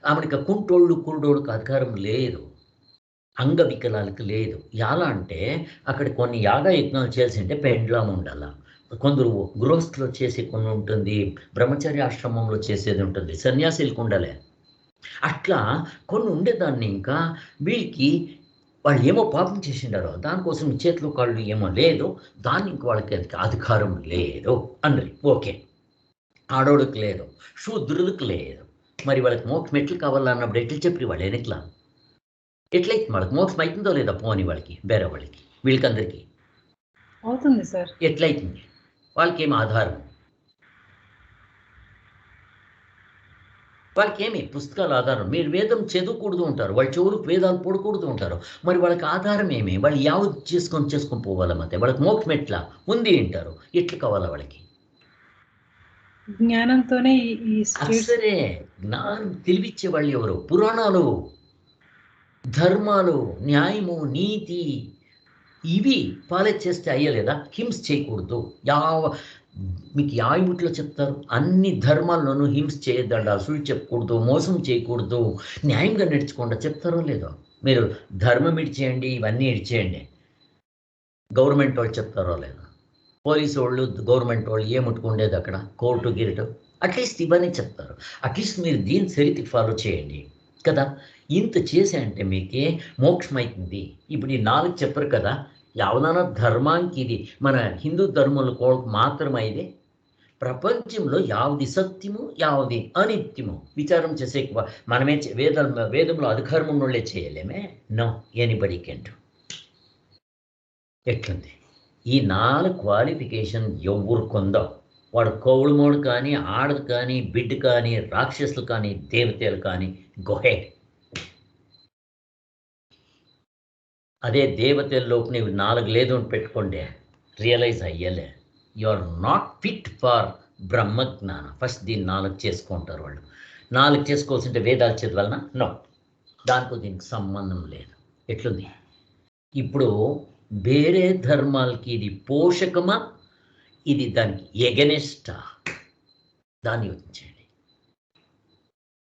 ఆమెకి కుంటోళ్ళు కురుడోళ్ళకి అధికారం లేదు. అంగవికలాలకు లేదు. ఎలా అంటే అక్కడ కొన్ని యాగయజ్ఞాలు చేసి ఉంటే పెండ్లాం ఉండాల. కొందరు గృహస్థులో చేసే కొన్ని ఉంటుంది, బ్రహ్మచర్య ఆశ్రమంలో చేసేది ఉంటుంది, సన్యాసులకు ఉండాలి. అట్లా కొన్ని ఉండేదాన్ని ఇంకా వీళ్ళకి వాళ్ళు ఏమో పాపం చేసిండారో దానికోసం చేతులు కాళ్ళు ఏమో లేదు, దాన్ని ఇంక వాళ్ళకి అధికారం లేదు అన్నది. ఓకే, ఆడోళ్ళకి లేదు, శూద్రులకు లేదు. మరి వాళ్ళకి మోక్షం ఎట్లు కావాలన్నప్పుడు ఎట్లు చెప్పి వాళ్ళు ఎన్నికలా ఎట్లయితే వాళ్ళకి మోక్షం అవుతుందో లేదా పోని వాళ్ళకి, వేరే వాళ్ళకి, వీళ్ళకందరికీ అవుతుంది సార్. ఎట్లయితుంది? వాళ్ళకి ఏమి ఆధారం? వాళ్ళకి ఏమి పుస్తకాల ఆధారం? మీరు వేదం చదువుకూడదు ఉంటారు, వాళ్ళ చెవులకు వేదాలు పొడకూడదు ఉంటారు. మరి వాళ్ళకి ఆధారం ఏమి? వాళ్ళు యావత్ చేసుకొని పోవాలా? మతే వాళ్ళకి మోక్షం ఎట్లా ఉంది అంటారు. ఎట్లు కావాలా వాళ్ళకి? జ్ఞానంతోనే సరే, జ్ఞానం తెలివిచ్చే వాళ్ళు ఎవరు? పురాణాలు, ధర్మాలు, న్యాయము, నీతి ఇవి పాలెట్ చేస్తే అయ్యలేదా? హింస చేయకూడదు. మీకు యాయముట్లో చెప్తారు అన్ని ధర్మాల్లోనూ హింస చేయొద్దండి, అసలు చెప్పకూడదు, మోసం చేయకూడదు, న్యాయంగా నడుచుకోండి చెప్తారో లేదో? మీరు ధర్మం ఇడిచేయండి, ఇవన్నీ ఇడిచేయండి, గవర్నమెంట్ వాళ్ళు చెప్తారో లేదో? పోలీసు వాళ్ళు, గవర్నమెంట్ వాళ్ళు ఏముట్టుకుండేది అక్కడ? కోర్టు గిరిటు అట్లీస్ట్ ఇవన్నీ చెప్తారు. అట్లీస్ట్ మీరు దీని సరితి ఫాలో చేయండి కదా. ఇంత చేసే అంటే మీకే మోక్షం అవుతుంది. ఇప్పుడు ఈ 4 చెప్పరు కదా, యావదాన ధర్మానికి ఇది మన హిందూ ధర్మంలో మాత్రమే ఇది. ప్రపంచంలో యావది సత్యము యావది అనిత్యము విచారం చేసే మనమే వేదంలో అధికారం ఉన్నోళ్ళే చేయలేమే. No, anybody can. ఎట్లుంది? ఈ 4 క్వాలిఫికేషన్ ఎవరు కొందో, వాడు కౌళమోడు కానీ, ఆడదు కానీ, బిడ్డ కానీ, రాక్షసులు కానీ, దేవతలు కానీ, గొహెడ్. అదే దేవతల్లోపు నీవు 4 లేదు అని పెట్టుకోండి, రియలైజ్ అయ్యలే. You are not fit for బ్రహ్మజ్ఞానం. ఫస్ట్ దీన్ని 4 చేసుకుంటారు వాళ్ళు. 4 చేసుకోవాల్సింటే వేదాలు చదవాలన్నా? నో, దానితో దీనికి సంబంధం లేదు. ఎట్లుంది? ఇప్పుడు వేరే ధర్మాలకి ఇది పోషకమా, ఇది దానికి ఎగనెస్టా? దాన్ని యోచించండి.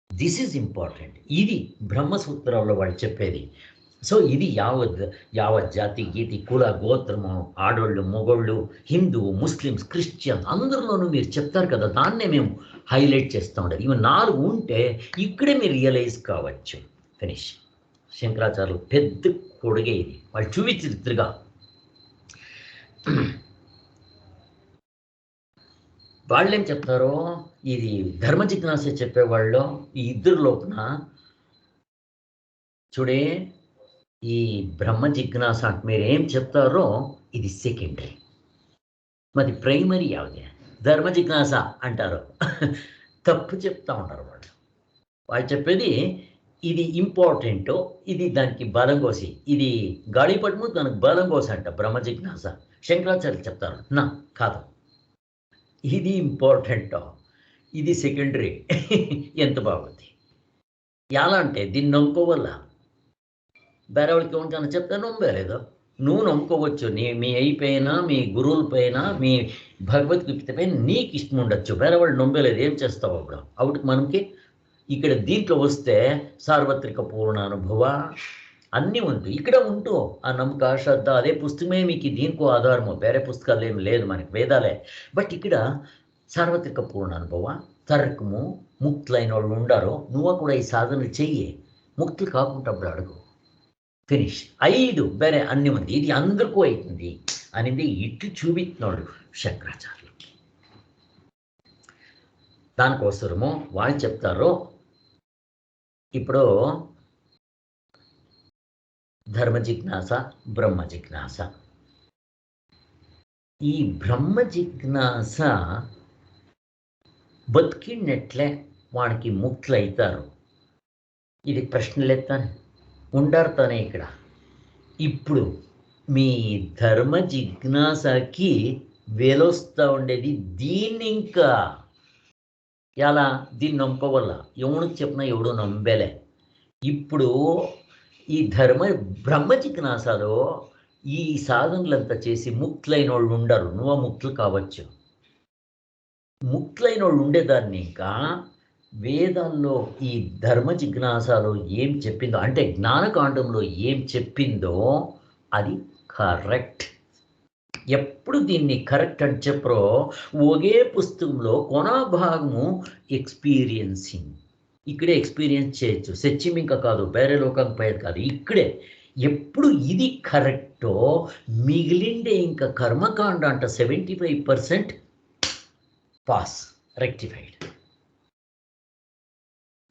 This is important. ఇది బ్రహ్మసూత్రాల్లో వాళ్ళు చెప్పేది. సో ఇది యావత్ జాతి గీతి కుల గోత్రము, ఆడోళ్ళు మొగోళ్ళు, హిందూ ముస్లిమ్స్ క్రిస్టియన్స్ అందరిలోనూ మీరు చెప్తారు కదా, దాన్నే మేము హైలైట్ చేస్తూ ఉండేది. ఇవి 4 ఉంటే ఇక్కడే మీరు రియలైజ్ కావచ్చు. ఫినిష్. శంకరాచార్యులు పెద్ద కొడుగే ఇది. వాళ్ళు చూపించిగా వాళ్ళేం చెప్తారో, ఇది ధర్మ జిజ్ఞాస చెప్పేవాళ్ళు ఈ ఇద్దరు లోపల చూడే, ఈ బ్రహ్మ జిజ్ఞాస అంటే మీరు ఏం చెప్తారో ఇది సెకండరీ, మరి ప్రైమరీ యావదే ధర్మ జిజ్ఞాస అంటారు. తప్పు చెప్తా ఉంటారు వాళ్ళు చెప్పేది ఇది ఇంపార్టెంటో, ఇది దానికి బలం కోసి, ఇది గాడిపటము దానికి బలం కోసి అంట బ్రహ్మ జిజ్ఞాస. శంకరాచార్యులు చెప్తారు నా కాదు, ఇది ఇంపార్టెంటో, ఇది సెకండరీ. ఎంత బాగుంది. ఎలా అంటే దీన్ని నమ్ముకోవల్ల, వేరే వాళ్ళకి ఏమంటాను చెప్తే నమ్మలేదు. నువ్వు నమ్ముకోవచ్చు, మీ అయిపోయినా, మీ గురువుల పైన, మీ భగవద్గీత పైన నీకు ఇష్టం ఉండొచ్చు, వేరే వాళ్ళు నమ్మలేదు, ఏం చేస్తావు అప్పుడు? అవుట్ మనకి ఇక్కడ దీంట్లో వస్తే సార్వత్రిక పూర్ణానుభవ అన్నీ ఉంటాయి. ఇక్కడ ఉంటూ ఆ నమ్మక శ్రద్ధ అదే పుస్తకమే మీకు దీనికో ఆధారము, వేరే పుస్తకాలు ఏమి లేదు మనకి, వేదాలే. బట్ ఇక్కడ సార్వత్రిక పూర్ణానుభవ, తర్కము, ముక్తులైన వాళ్ళు ఉండారో, నువ్వు కూడా ఈ సాధన చెయ్యి, ముక్తులు కాకుండా అప్పుడు అడుగు. ఫినిష్ 5 వేరే అన్ని ఉంది, ఇది అందరికీ అవుతుంది అనేది ఇట్లు చూపిస్తున్నాడు శంకరాచార్యులకి. దానికోసము వాళ్ళు చెప్తారు, ఇప్పుడు ధర్మ జిజ్ఞాస, బ్రహ్మ జిజ్ఞాస. ఈ బ్రహ్మ జిజ్ఞాస బతికినట్లే వాడికి ముక్తులు అవుతారు. ఇది ప్రశ్నలెత్తాను ఉండారుతానే ఇక్కడ. ఇప్పుడు మీ ధర్మ జిజ్ఞాసకి వేలొస్తూ ఉండేది దీన్ని, ఇంకా ఎలా దీన్ని నమ్మవల్ల ఎవడికి చెప్పినా ఎవడు నమ్మేలే. ఇప్పుడు ఈ బ్రహ్మ జిజ్ఞాసలో ఈ సాధనలంతా చేసి ముక్తులైన వాళ్ళు ఉండరు. నువ్వు ముక్తులు కావచ్చు, ముక్తులైన వాళ్ళు ఉండేదాన్ని. ఇంకా వేదాల్లో ఈ ధర్మ జిజ్ఞాసలో ఏం చెప్పిందో, అంటే జ్ఞానకాండంలో ఏం చెప్పిందో అది కరెక్ట్. ఎప్పుడు దీన్ని కరెక్ట్ అని చెప్పరో ఒకే పుస్తకంలో కొన భాగము ఎక్స్పీరియన్సింగ్, ఇక్కడే ఎక్స్పీరియన్స్ చేయొచ్చు. సత్యం ఇంకా కాదు, వేరే లోకానికి పోయేది కాదు, ఇక్కడే. ఎప్పుడు ఇది కరెక్టో మిగిలిండే ఇంకా కర్మకాండ అంట 75% పాస్, రెక్టిఫైడ్.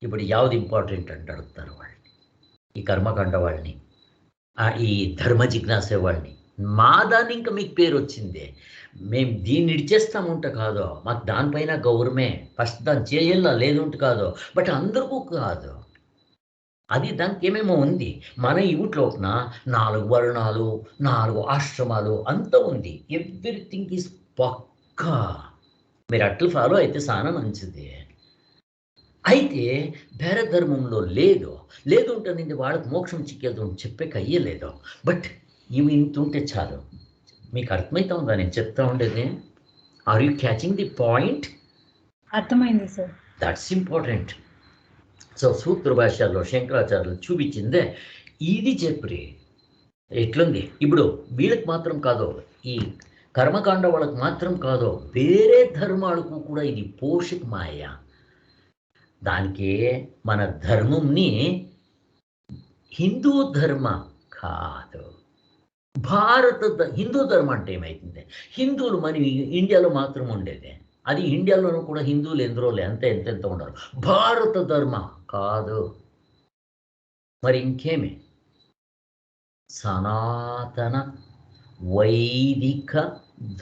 ఇప్పుడు యావది ఇంపార్టెంట్ అంటే అడుగుతారు వాళ్ళని, ఈ కర్మకాండ వాళ్ళని, ఈ ధర్మ జిజ్ఞాస వాళ్ళని. మా దాన్ని ఇంకా మీకు పేరు వచ్చిందే, మేము దీన్ని ఇడిచేస్తాముంట కాదు, మాకు దానిపైన గౌరవమే, ఫస్ట్ దాన్ని చేయాలా లేదు ఉంటే కాదు, బట్ అందరికీ కాదు. అది దానికి ఏమేమో ఉంది. మన ఇవుట్లోన 4 వర్ణాలు, 4 ఆశ్రమాలు అంతా ఉంది. ఎవ్రీథింగ్ ఈజ్ పక్కా. మీరు అట్లు ఫాలో అయితే చాలా మంచిది. అయితే వేరే ధర్మంలో లేదు ఉంటుంది, వాళ్ళకి మోక్షం చిక్కేది చెప్పే అయ్యలేదు. బట్ ఇవి ఇంత ఉంటే చాలు. మీకు అర్థమవుతా ఉందా నేను చెప్తా ఉండేది? Are you catching the point? అర్థమైంది సార్. That's important. సో సూత్ర భాషల్లో శంకరాచార్యులు చూపించిందే ఇది చెప్పి ఎట్లుంది. ఇప్పుడు వీళ్ళకి మాత్రం కాదు, ఈ కర్మకాండ వాళ్ళకి మాత్రం కాదు, వేరే ధర్మాలకు కూడా ఇది పోషక మాయ. దానికే మన ధర్మంని హిందూ ధర్మ కాదు, హిందూ ధర్మం అంటే ఏమవుతుంది? హిందువులు మన ఇండియాలో మాత్రం ఉండేది, అది ఇండియాలోనూ కూడా హిందువులు ఎందరోలే, ఎంతెంత ఉండరు. భారత ధర్మ కాదు, మరి ఇంకేమి? సనాతన వైదిక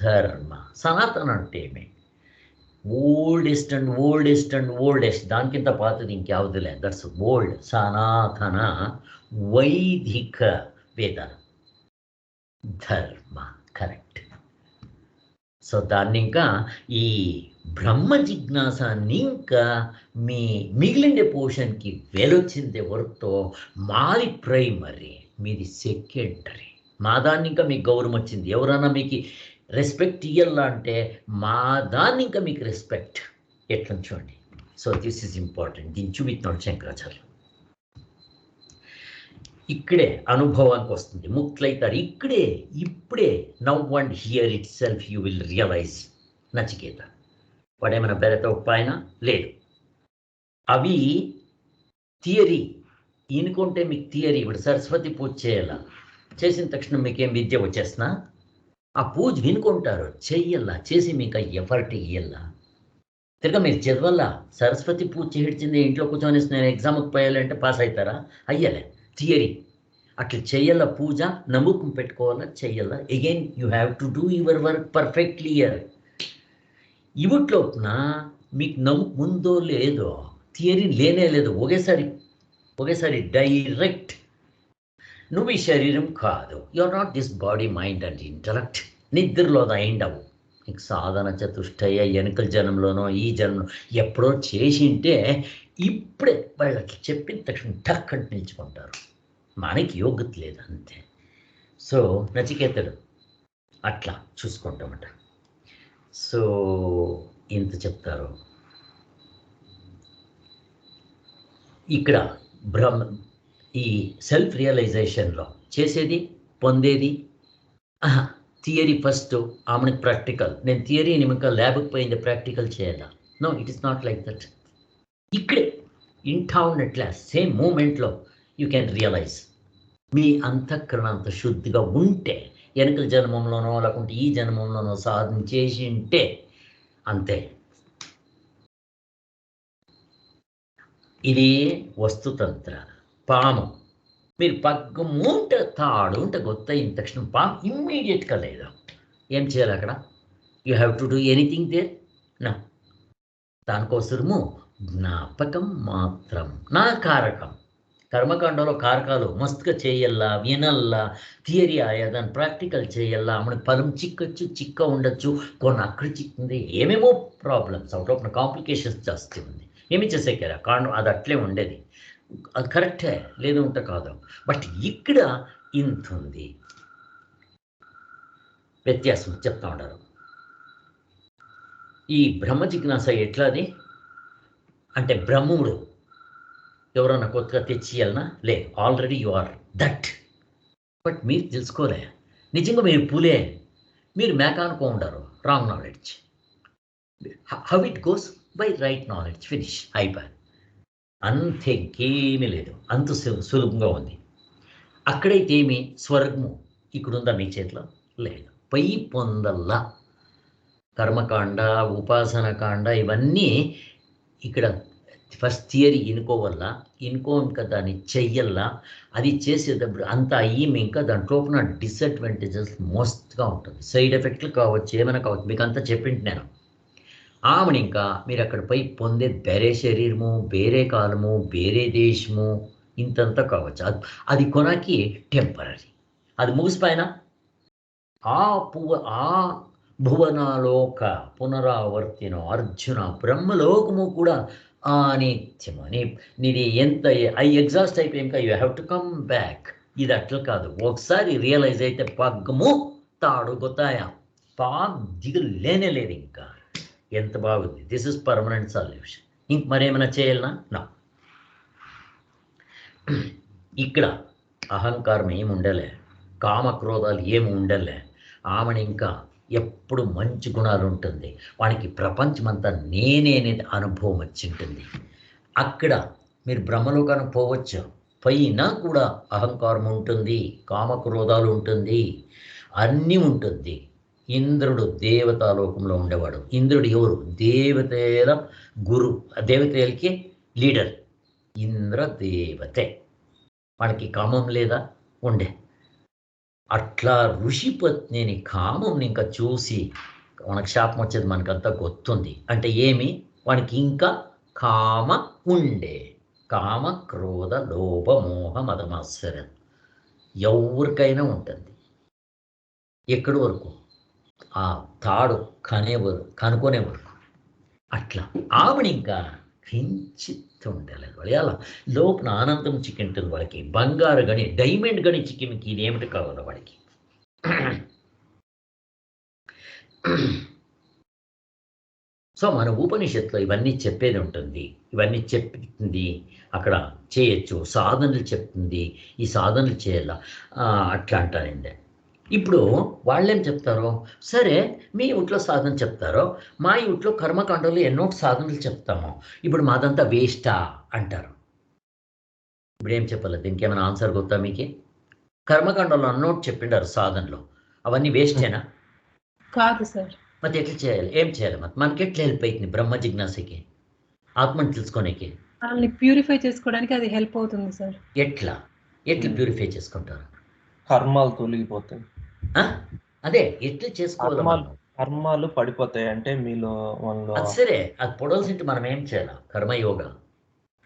ధర్మ. సనాతన అంటే ఏమి? Oldest and oldest and oldest, దానికింత పాతది ఇంకేవదులే, దట్స్ ఓల్డ్. సనాతన వైదిక వేద ధర్మ, కరెక్ట్. సో దాన్ని ఇంకా ఈ బ్రహ్మ జిజ్ఞాసాన్ని ఇంకా మీ మిగిలిండే పోర్షన్కి వెళ్ళొచ్చిందే వరకుతో మాది ప్రైమరీ, మీది సెకండరీ. మా దాన్ని ఇంకా మీకు గౌరవం వచ్చింది. ఎవరైనా మీకు రెస్పెక్ట్ ఇయ్యాలా అంటే మా దాన్ని ఇంకా మీకు రెస్పెక్ట్ ఎట్లా చూడండి. So this is important. దీన్ని చూపిస్తున్నాడు శంకరాచార్యులు. ఇక్కడే అనుభవానికి వస్తుంది, ముక్తులైతారు ఇక్కడే, ఇప్పుడే. Now and here it self you will realise. Nachiketa వాడేమైనా బెరతో పైన లేదు, అవి థియరీ. ఈయనకుంటే మీకు థియరీ. ఇప్పుడు సరస్వతి పూజ చేయాలా, చేసిన తక్షణం మీకేం విద్య వచ్చేస్తున్నా? ఆ పూజ వినుకుంటారు, చెయ్యాలా, చేసి మీకు ఎఫర్ట్ ఇయ్యాలా. తిరగా మీరు చదవాలా. సరస్వతి పూజ చేయించింది ఇంట్లో కూర్చొని నేను ఎగ్జామ్కి పోయాలంటే పాస్ అవుతారా? అయ్యలే. థియరీ అట్లా చేయాల, పూజ నమ్మకం పెట్టుకోవాలా, చెయ్యాలా. Again you have to do your work perfectly. ఇవట్లోన మీకు నమ్మకం ఉందో లేదో, థియరీ లేనే లేదు. ఒకేసారి డైరెక్ట్ నువ్వు ఈ శరీరం కాదు, you are not this body, mind and intellect. నిద్రలో అయిండవు. నీకు సాధన చతుష్టయ వెనుకల జన్మలోనో ఈ జన్మలో ఎప్పుడో చేసింటే ఇప్పుడే వాళ్ళు అట్లా చెప్పిన తక్షణం టక్ అంటే నిల్చుకుంటారు. మనకి యోగ్యత లేదు అంతే. సో నచికేతుడు అట్లా చూసుకుంటామట. సో ఇంత చెప్తారు ఇక్కడ. ఈ సెల్ఫ్ రియలైజేషన్లో చేసేది పొందేది థియరీ ఫస్ట్, ఆమెకు ప్రాక్టికల్. నేను థియరీ నిమిక ల్యాబ్కి పోయింది, ప్రాక్టికల్ చేయాలా? No, it is not like that. ఇక్కడే ఇంటా ఉన్నట్లే సేమ్ మూమెంట్లో యూ క్యాన్ రియలైజ్. మీ అంతఃకరణ అంత శుద్ధిగా ఉంటే, వెనకల జన్మంలోనో లేకుంటే ఈ జన్మంలోనో సాధన చేసి ఉంటే అంతే. ఇది ವಸ್ತುತಂತ್ರ. ಪಾము మీరు పగ్గము ఉంటే తాడు ఉంటే ಗೊತ್ತయిన తక్షణ పాము ఇమ్మీడియట్గా లేదు. ఏం చేయాలి అక్కడ? You have to do anything there నా. దానికోసము జ్ఞాపకం మాత్రం నా కారకం. కర్మకాండలో కారకాలు మస్తుగా చేయల్లా, వినల్లా, థియరీ ఆయా దాన్ని ప్రాక్టికల్ చేయల్లా. మనకు ఫలం చిక్కచ్చు, చిక్క ఉండొచ్చు, కొన్ని అక్కడ చిక్కింది, ఏమేమో ప్రాబ్లమ్స్ అవుట్ ఆఫ్ కాంప్లికేషన్స్ జాస్తి ఉంది. ఏమి చేసేకారా కాండం అది అట్లే ఉండేది, అది కరెక్టే, లేదు ఉంటే కాదు. బట్ ఇక్కడ ఇంత ఉంది వ్యత్యాసం చెప్తా ఉంటారు. ఈ బ్రహ్మ జిజ్ఞాస ఎట్లాది అంటే బ్రహ్మముడు ఎవరన్నా కొత్తగా తెచ్చియాలనా? లేదు, already you are that. But మీరు తెలుసుకోలే, నిజంగా మీరు పూలే, మీరు మేక అనుకో ఉండరు. Wrong knowledge. How it goes? By right knowledge. Finish, అయిపోయి. అంతే, ఇంకేమీ లేదు. అంత సులభంగా ఉంది. అక్కడైతే ఏమి స్వర్గము ఇక్కడుందా మీ చేతిలో? లేదు. పై పొందల్లా కర్మకాండ, ఉపాసన కాండ ఇవన్నీ ఇక్కడ ఫస్ట్ థియరీ ఇనుకోవల్ల, ఇనుకోక దాన్ని చెయ్యల్లా. అది చేసేటప్పుడు అంత అయ్యి ఇంకా దాంట్లో డిసడ్వాంటేజెస్ మోస్ట్గా ఉంటుంది. సైడ్ ఎఫెక్ట్లు కావచ్చు, ఏమైనా కావచ్చు, మీకు అంతా చెప్పింటి నేను. ఆమెను ఇంకా మీరు అక్కడ పోయి పొందే వేరే శరీరము, వేరే కాలము, వేరే దేశము, ఇంతంతా కావచ్చు. అది కొనకి టెంపరీ. అది ముగిసిపోయిన ఆ భువనాలోక పునరావర్తినో అర్జున బ్రహ్మలోకము కూడా నిత్యము. నీది ఎంత ఎగ్జాస్ట్ అయిపోయాక you have to come back. ఇది అట్లా కాదు, ఒకసారి రియలైజ్ అయితే పగ్గము తాడు గొత్తాయా, దిగులు లేనే లేదు. ఇంకా ఎంత బాగుంది. This is permanent solution. ఇంక మరేమైనా చేయాలనా? నా ఇక్కడ అహంకారం ఏమి ఉండలే, కామక్రోధాలు ఏమి ఉండలే. ఆమెను ఇంకా ఎప్పుడు మంచి గుణాలు ఉంటుంది. వానికి ప్రపంచమంతా నేనే అనేది అనుభవం వచ్చి ఉంటుంది. అక్కడ మీరు బ్రహ్మలోకానికి పోవచ్చు, పైన కూడా అహంకారం ఉంటుంది, కామక్రోధాలు ఉంటుంది, అన్నీ ఉంటుంది. ఇంద్రుడు దేవతాలోకంలో ఉండేవాడు. ఇంద్రుడు ఎవరు? దేవతల గురు, దేవతలకి లీడర్. ఇంద్ర దేవతే. వాడికి కామం లేదా? ఉండే. అట్లా ఋషిపత్నిని కామంని ఇంకా చూసి మనకు శాపం వచ్చేది మనకంతా గుర్తుంది. అంటే ఏమి? వానికి ఇంకా కామ ఉండే. కామ, క్రోధ, లోభ, మోహ, మదమాత్సర్యం ఎవరికైనా ఉంటుంది. ఎక్కడి వరకు? ఆ తాడు కనుక్కునే వరకు. అట్లా ఆవిడ ఇంకా కించిత్ ఉండలేదు. వాళ్ళ లోపల ఆనందం చిక్కింటుంది. వాళ్ళకి బంగారు గని, డైమండ్ గని చిక్కినకి ఇదేమిటి కావాలి వాడికి. సో మన ఉపనిషత్తులో ఇవన్నీ చెప్పేది ఉంటుంది. ఇవన్నీ చెప్తుంది, అక్కడ చేయొచ్చు, సాధనలు చెప్తుంది, ఈ సాధనలు చేయాల అట్లా అంటారండి. ఇప్పుడు వాళ్ళేం చెప్తారో, సరే మీ ఇంట్లో సాధన చెప్తారో, మా ఇంట్లో కర్మకాండలు ఎన్నో సాధనలు చెప్తాము, ఇప్పుడు మాదంతా వేస్టా అంటారు. ఇప్పుడు ఏం చెప్పాలి దీనికి? ఏమైనా ఆన్సర్ గుర్తా మీకు? కర్మకాండలో అన్నోటి చెప్పిండారు సాధనలో, అవన్నీ వేస్టేనా? కాదు సార్. మరి ఎట్లా చేయాలి? ఏం చేయాలి? మరి మనకి ఎట్లా హెల్ప్ అవుతుంది బ్రహ్మ జిజ్ఞాసకి, ఆత్మని తెలుసుకోనికి? వాళ్ళని ప్యూరిఫై చేసుకోవడానికి అది హెల్ప్ అవుతుంది సార్. ఎట్లా ప్యూరిఫై చేసుకుంటారు? కర్మాలు తొలగిపోతాయి. అదే ఎట్లా చేసుకోవాలి? కర్మాలు పడిపోతాయి అంటే మీలో అది సరే, అది పొడవలసింటే మనం ఏం చేయాలి? కర్మయోగ.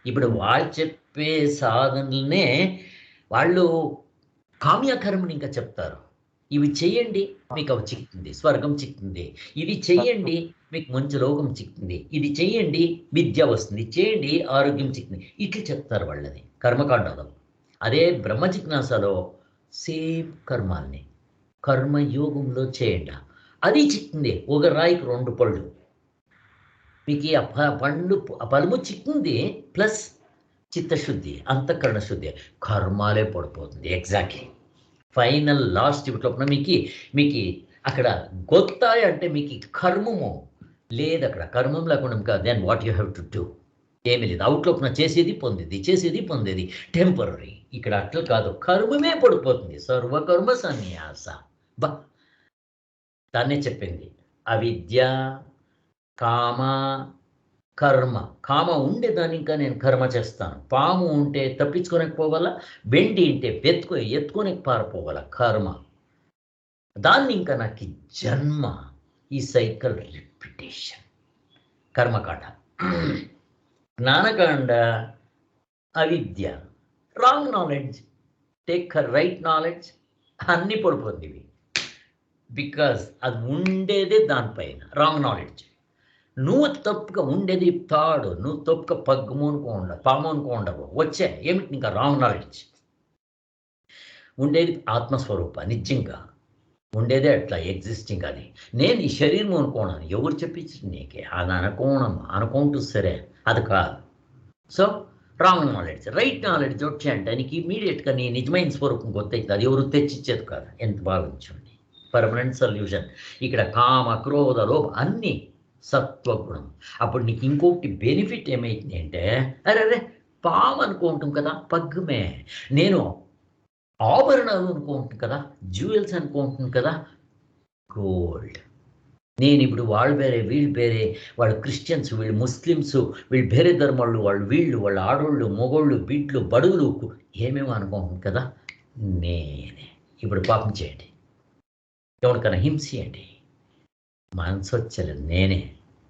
ఇప్పుడు వాళ్ళు చెప్పే సాధనలనే వాళ్ళు కామ్యకర్మని ఇంకా చెప్తారు. ఇవి చెయ్యండి మీకు అవి చిక్తుంది, స్వర్గం చిక్తుంది. ఇది చెయ్యండి మీకు మంచి లోకం చిక్తుంది. ఇది చెయ్యండి విద్య వస్తుంది, చేయండి ఆరోగ్యం చిక్తుంది. ఇట్లా చెప్తారు వాళ్ళది కర్మకాండలో. అదే బ్రహ్మ జిజ్ఞాసలో సేమ్ కర్మాల్ని కర్మయోగంలో చేయండి, అది చిక్తుంది. ఒక రాయికి 2 పళ్ళు. మీకు ఆ ఫలము చిక్తుంది, ప్లస్ చిత్తశుద్ధి, అంతఃకరణ శుద్ధి, కర్మాలే పడిపోతుంది. ఎగ్జాక్ట్లీ ఫైనల్ లాస్ట్ ఇట్లా మీకు అక్కడ గొత్తాయి అంటే మీకు కర్మము లేదు. అక్కడ కర్మం లేకుండా ఇంకా then what you have to do? ఏమీ లేదు. అవుట్లోకి నా చేసేది పొందేది టెంపరరీ. ఇక్కడ అట్లా కాదు, కర్మమే పడిపోతుంది. సర్వకర్మ సన్యాస. బా దాన్నే చెప్పింది అవిద్య, కామ, కర్మ. కామ ఉండేదాన్ని ఇంకా నేను కర్మ చేస్తాను. పాము ఉంటే తప్పించుకోనికి పోవాల, వెండి ఉంటే ఎత్తుకోనికి పారిపోవాల కర్మ. దాన్ని ఇంకా నాకు జన్మ, ఈ సైకిల్ రిపిటేషన్. కర్మకాండ. జ్ఞానకాండ అవిద్య, wrong knowledge. Take right knowledge, అన్నీ పడిపోతుంది ఇవి. బికాజ్ అది ఉండేదే దానిపైన రాంగ్ నాలెడ్జ్. నువ్వు తప్పుగా ఉండేది తాడు, నువ్వు తప్పుగా పాము అనుకోండవు. వచ్చే ఏమిటి ఇంకా రాంగ్ నాలెడ్జ్. ఉండేది ఆత్మస్వరూప, నిజంగా ఉండేదే అట్లా ఎగ్జిస్టింగ్. అది నేను ఈ శరీరం అనుకోనాను, ఎవరు చెప్పించారు నీకే? అది అనుకుంటూ సరే, అది కాదు. So wrong knowledge. Right knowledge వచ్చాయంటే నీకు ఇమీడియట్గా నీ నిజమైన స్వరూపం గుర్తవుతుంది. అది ఎవరు తెచ్చిచ్చేది కాదు. ఎంత భావించండి, పర్మనెంట్ సొల్యూషన్. ఇక్కడ కామ, క్రోధ, లోభ అన్నీ సత్వగుణం. అప్పుడు నీకు ఇంకొకటి బెనిఫిట్ ఏమైంది అంటే, అరే పాము అనుకుంటాం కదా, పగ్గుమే. నేను ఆభరణాలు అనుకుంటాను కదా, జ్యువెల్స్ అనుకుంటున్నాను కదా, గోల్డ్. నేను ఇప్పుడు వాళ్ళు వేరే, వీళ్ళు వేరే, వాళ్ళు క్రిస్టియన్స్, వీళ్ళు ముస్లిమ్స్, వీళ్ళు వేరే ధర్మాళ్ళు, వాళ్ళ ఆడోళ్ళు, మొగోళ్ళు, బిడ్లు, బడుగులు ఏమేమో అనుకుంటున్నాను కదా, నేనే. ఇప్పుడు పాపం చేయండి, ఎవరికైనా హింసేయండి, మనసు వచ్చలేదు, నేనే.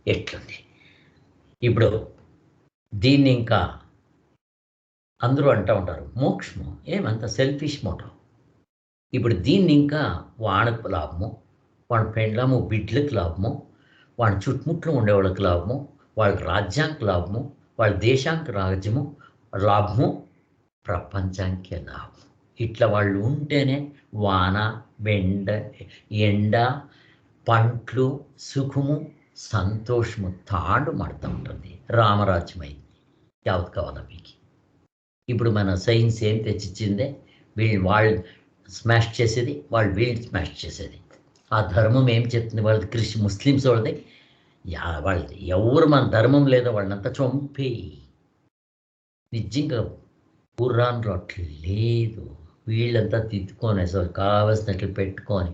ఎట్లుంది ఇప్పుడు? దీన్ని ఇంకా అందరూ అంటూ ఉంటారు మోక్షము, ఏమంత సెల్ఫిష్ మోటో. ఇప్పుడు దీన్ని ఇంకా వాణకు లాభము, వాడి పెండ్లము బిడ్లకు లాభము, వాడి చుట్టుముట్లు ఉండేవాళ్ళకి లాభము, వాళ్ళకి రాజ్యానికి లాభము, వాళ్ళ దేశానికి రాజ్యము లాభము, ప్రపంచానికి లాభం. ఇట్లా వాళ్ళు ఉంటేనే వాన, ఎండ, పంట్లు, సుఖము, సంతోషము తాండు మడుతూ ఉంటుంది. రామరాజ్యమైంది. యావత్ కావాలా మీకు? ఇప్పుడు మన సైన్స్ ఏం తెచ్చిచ్చిందే, వాళ్ళు స్మాష్ చేసేది, వీళ్ళు స్మాష్ చేసేది. ఆ ధర్మం ఏం చెప్తుంది? వాళ్ళది ముస్లిమ్స్ వాళ్ళది, వాళ్ళది ఎవరు మన ధర్మం లేదో వాళ్ళంతా చంపేయి. నిజంగా ఖురాన్లో అట్లా లేదు. వీళ్ళంతా తిట్టుకొని అసలు కావాల్సినట్లు పెట్టుకొని,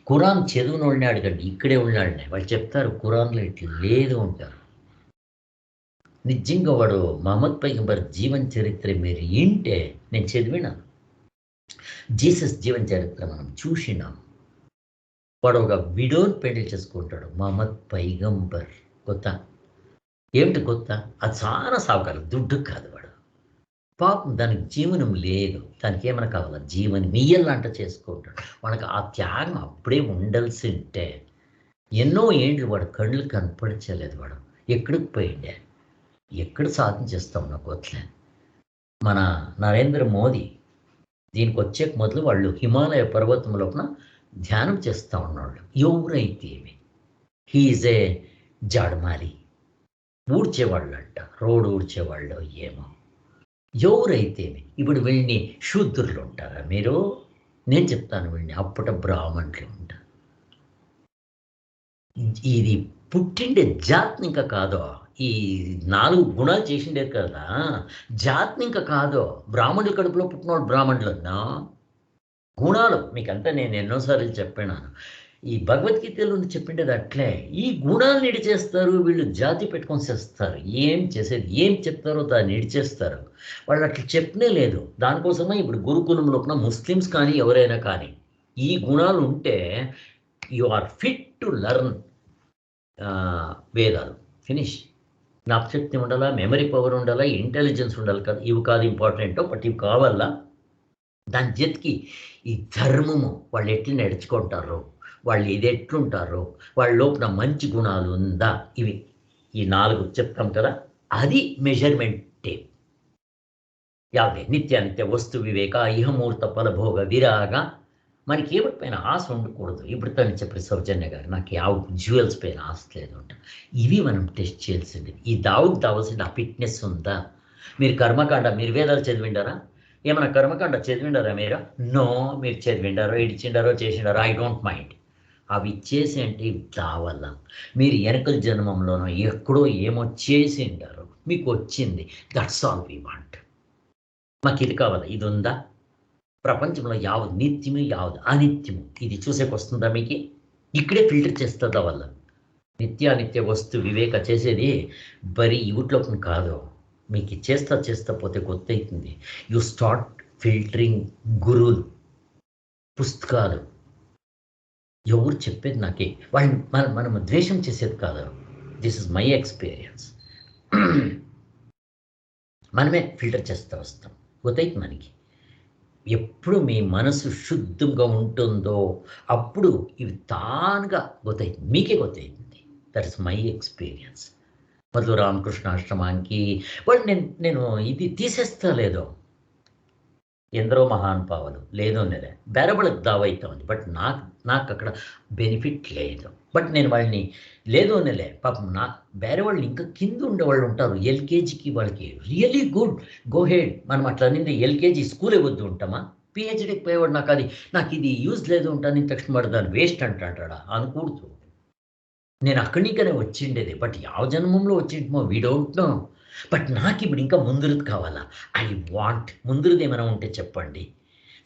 ఖురాన్ చదివిన వాళ్ళని అడగండి, ఇక్కడే ఉన్నాళ్ళని, వాళ్ళు చెప్తారు ఖురాన్లో ఇట్లా లేదు అంటారు. నిజంగా వాడు మహమ్మద్ పైగంబర్ జీవన చరిత్ర మీరు వింటే, నేను చదివినాను, జీసస్ జీవన చరిత్ర మనం చూసినాం. వాడు ఒక విడోని పెళ్లి చేసుకుంటాడు, మహమ్మద్ పైగంబర్. కొత్త ఏమిటి కొత్త? అది చాలా సాగుకారు, దుడ్డు కాదు. వాడు పాపం, దానికి జీవనం లేదు, దానికి ఏమైనా కావాలా? జీవనం ఇయ్యాలంట చేసుకుంటాడు. వాడికి ఆ త్యాగం అప్పుడే ఉండాల్సి ఉంటే, ఎన్నో ఏండ్లు వాడు కళ్ళు కనపడలేదు. వాడు ఎక్కడికి పోయిండే, ఎక్కడ సాధించేస్తాం నాకు వట్లే. మన నరేంద్ర మోదీ దీనికి వచ్చే మొదలు వాళ్ళు హిమాలయ పర్వతం లోపల ధ్యానం చేస్తూ ఉన్నాడు. ఎవరైతే హీఈజ్ ఏ జాడమాలి, ఊడ్చేవాళ్ళు అంట, రోడ్డు ఊడ్చేవాళ్ళు ఏమో. ఎవరైతే ఇప్పుడు వీళ్ళని శూద్రులు ఉంటారా మీరు? నేను చెప్తాను, వీళ్ళని అప్పట బ్రాహ్మణులు ఉంటారు. ఇది పుట్టిండే జాతిని ఇంకా కాదో, ఈ 4 గుణాలు చేసిండేది కదా, జాతిని ఇంకా కాదో. బ్రాహ్మణుల కడుపులో పుట్టినవాడు బ్రాహ్మణులన్నా గుణాలు మీకంతా నేను ఎన్నోసార్లు చెప్పినాను. ఈ భగవద్గీతలో చెప్పిండేది అట్లే. ఈ గుణాలను ఇడిచేస్తారు వీళ్ళు, జాతి పెట్టుకొని చేస్తారు. ఏం చేసేది, ఏం చెప్తారో దాన్ని ఇడిచేస్తారు. వాళ్ళు అట్లా చెప్పనే లేదు. దానికోసమే ఇప్పుడు గురుకులం లోపల ముస్లిమ్స్ కానీ ఎవరైనా కానీ ఈ గుణాలు ఉంటే you are fit to learn వేదాలు. ఫినిష్. జ్ఞాపశక్తి ఉండాలా, మెమరీ పవర్ ఉండాలా, ఇంటెలిజెన్స్ ఉండాలి కదా. ఇవి కాదు ఇంపార్టెంటో, బట్ ఇవి కావాలా. దాని జతకి ఈ ధర్మము, వాళ్ళు ఎట్లా నడుచుకుంటారో, వాళ్ళు ఇది ఎట్లుంటారో, వాళ్ళ లోపల మంచి గుణాలు ఉందా, ఇవి ఈ 4 చెప్తాం కదా, అది మెజర్మెంట్ టేప్. యావే నిత్యానిత్య వస్తు వివేక, ఇహమూర్త ఫలభోగ విరాగ. మనకి ఏమిటి పైన ఆశ ఉండకూడదు. ఇప్పుడు తను చెప్పే సౌజన్య గారు, నాకు జ్యువెల్స్ పైన ఆశ లేదు అంట. ఇవి మనం టెస్ట్ చేయాల్సింది. ఈ దావుకు కావాల్సిన ఆ ఫిట్నెస్ ఉందా? మీరు కర్మకాండ, మీరు వేదాలు చదివిండారా? ఏమైనా కర్మకాండ చదివిండారా మీరు? నో. మీరు చదివిండారో, ఇడిచిండారో, చేసిండారో, ఐ డోంట్ మైండ్. అవి ఇచ్చేసి అంటే ఇవి కావాలా. మీరు వెనకల జన్మంలోనో ఎక్కడో ఏమో చేసిండారు, మీకు వచ్చింది. That's all we want. మాకు ఇది కావాలి, ఇది ఉందా? ప్రపంచంలో యావత్ నిత్యము యావత్ అనిత్యము ఇది చూసేకొస్తుందా మీకు? ఇక్కడే ఫిల్టర్ చేస్తుందా వల్ల. నిత్యానిత్య వస్తు వివేక చేసేది బరీ యూట్లోకి కాదు, మీకు చేస్తా పోతే గుర్తవుతుంది. యు స్టార్ట్ ఫిల్టరింగ్ గురువులు, పుస్తకాలు, ఎవరు చెప్పేది నాకే, వాళ్ళని మనం ద్వేషం చేసేది కాదు. This is my experience. మనమే ఫిల్టర్ చేస్తూ వస్తాం. గుర్తవుతుంది మనకి. ఎప్పుడు మీ మనసు శుద్ధంగా ఉంటుందో అప్పుడు ఇవి తానుగా గుర్తవుతుంది, మీకే గుర్తవుతుంది. That is my experience. మొదలు రామకృష్ణ ఆశ్రమానికి వాళ్ళు నేను ఇది తీసేస్తా లేదో, ఎందరో మహానుభావులు లేదో నేనే బెరబలకు దావైతా ఉంది. బట్ నాకు అక్కడ బెనిఫిట్ లేదు. బట్ నేను వాళ్ళని లేదో నెలే పాపం నా వేరే వాళ్ళు ఇంకా కింద ఉండేవాళ్ళు ఉంటారు. ఎల్కేజీకి వాళ్ళకి రియలీ గుడ్, గో హెడ్. మనం అట్లా నిండి ఎల్కేజీ స్కూలే వద్దు ఉంటామా? పిహెచ్డీకి పోయేవాడు నాకు ఇది యూజ్ లేదు ఉంటాను తక్షణ వాడు దాన్ని వేస్ట్ అంటాడా? అనకూడదు. నేను అక్కడి నీకనే వచ్చిండేది. బట్ ಯಾವ జన్మంలో వచ్చింటమో వీ డోంట్ నో. బట్ నాకు ఇప్పుడు ఇంకా ముందురుది కావాలా. ఐ వాంట్ ముందురుది ఏమైనా ఉంటే చెప్పండి.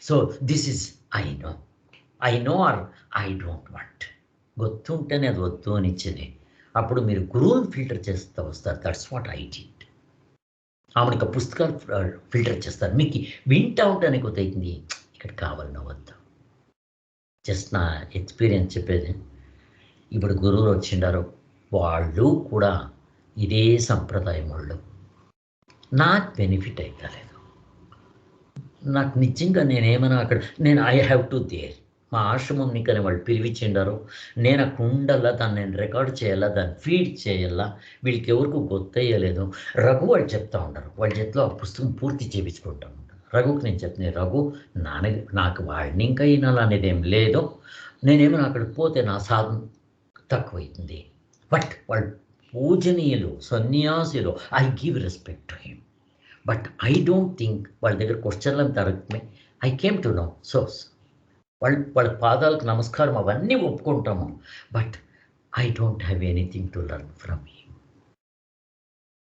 So this is I know or I don't want. గుర్తుంటేనే అది వద్దు అని ఇచ్చేది. అప్పుడు మీరు గురువుని ఫిల్టర్ చేస్తూ వస్తారు. That's what I did. ఆమెకు పుస్తకాలు ఫిల్టర్ చేస్తారు. మీకు వింటా ఉంటేనే గుర్తవుతుంది ఇక్కడ కావాలన్నా వద్దు. జస్ట్ నా ఎక్స్పీరియన్స్ చెప్పేది. ఇప్పుడు గురువులు వచ్చిండారు, వాళ్ళు కూడా ఇదే సంప్రదాయం వాళ్ళు. నాకు బెనిఫిట్ అవుతలేదు. నాకు నిజంగా నేనేమైనా అక్కడ ఐ హ్యావ్ టు దేర్. మా ఆశ్రమం నీకనే వాళ్ళు పిలిపించిండారు. నేను అక్కడ ఉండాలా, దాన్ని నేను రికార్డ్ చేయాలా, దాన్ని ఫీడ్ చేయాలా. వీళ్ళకి ఎవరికి గుర్తయ్యలేదు. రఘు వాళ్ళు చెప్తా ఉంటారు, వాళ్ళ చేతిలో ఆ పుస్తకం పూర్తి చేయించుకుంటా ఉంటాను. రఘుకి నేను చెప్తున్నాను, రఘు నాకు వాడిని ఇంకా వినాలనేది ఏం లేదు. నేనేమైనా అక్కడికి పోతే నా సాధన తక్కువైతుంది. బట్ వాళ్ళు పూజనీయులు, సన్యాసులు, I give respect to him. But I don't think వాళ్ళ దగ్గర క్వశ్చన్లను తరగమే. I came to know. So వాళ్ళ పాదాలకు నమస్కారం అవన్నీ ఒప్పుకుంటాము. But I don't have anything to learn from him.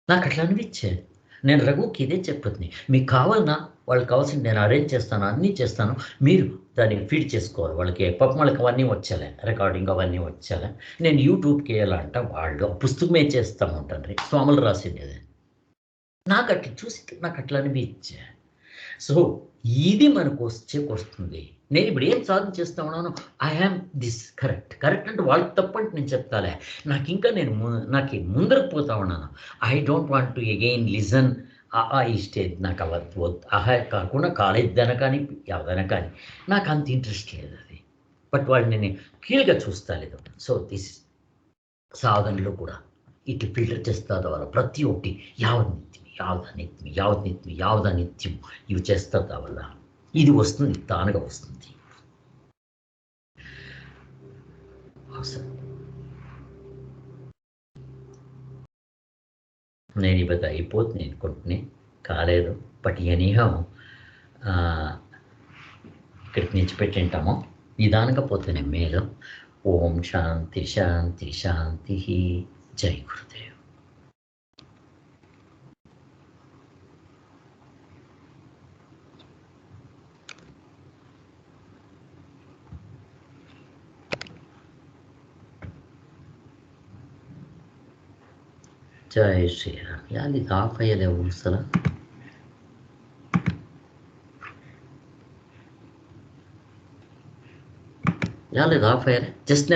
నాకు అట్లా అనిపించేది. నేను రఘుకి ఇదే చెప్తుంది, మీకు కావాలన్నా వాళ్ళకి కావాల్సింది నేను అరేంజ్ చేస్తాను, అన్నీ చేస్తాను, మీరు దాన్ని ఫీడ్ చేసుకోవాలి. వాళ్ళకి పాపం వాళ్ళకి అవన్నీ వచ్చేలే, రికార్డింగ్ అవన్నీ వచ్చేలే. నేను యూట్యూబ్కి వేయాలంట, వాళ్ళు ఆ పుస్తకమే చేస్తాము ఉంటాను. స్వాములు రాసింది అది. నాకు అట్లా చూసి నాకు అట్లా అనిపించే. సో ఇది మనకు వస్తుంది. నేను ఇప్పుడు ఏం సాధన చేస్తా ఉన్నాను, ఐ హ్యామ్ దిస్ కరెక్ట్ అంటే వాళ్ళకి తప్పంటే నేను చెప్తాలే. నాకు ఇంకా నాకు ముందరకు పోతా ఉన్నాను. I don't want to again listen ఈ స్టేజ్. నాకు అవద్దు. కాకుండా కాలేజ్ దన కానీ ఎవరైనా కానీ నాకు అంత ఇంట్రెస్ట్ లేదు అది. బట్ వాళ్ళు నేను కీలుగా చూస్తలేదు. సో దిస్ సాధనలో కూడా ఇట్లా ఫిల్టర్ చేస్తారు వాళ్ళు ప్రతి ఒక్కటి యావదనిత్యం ఇవి చేస్తారు వల్ల ఇది వస్తుంది, తానుగా వస్తుంది. నేను ఇవాళ అయిపోతుంది అనుకుంటున్నా, కాలేదు. బట్ ఎనీహౌ ఇక్కడికి నిలిచిపెట్టింటాము. నిదానంగా పోతేనే మేలు. ఓం శాంతి శాంతి శాంతి. జై గురుదేవ్. జై శ్రీరామ్. యాది ఇది ఆఫ్ అయ్యలే ఊసలా. యాలేదు ఆఫ్ అయ్యారే జస్ట్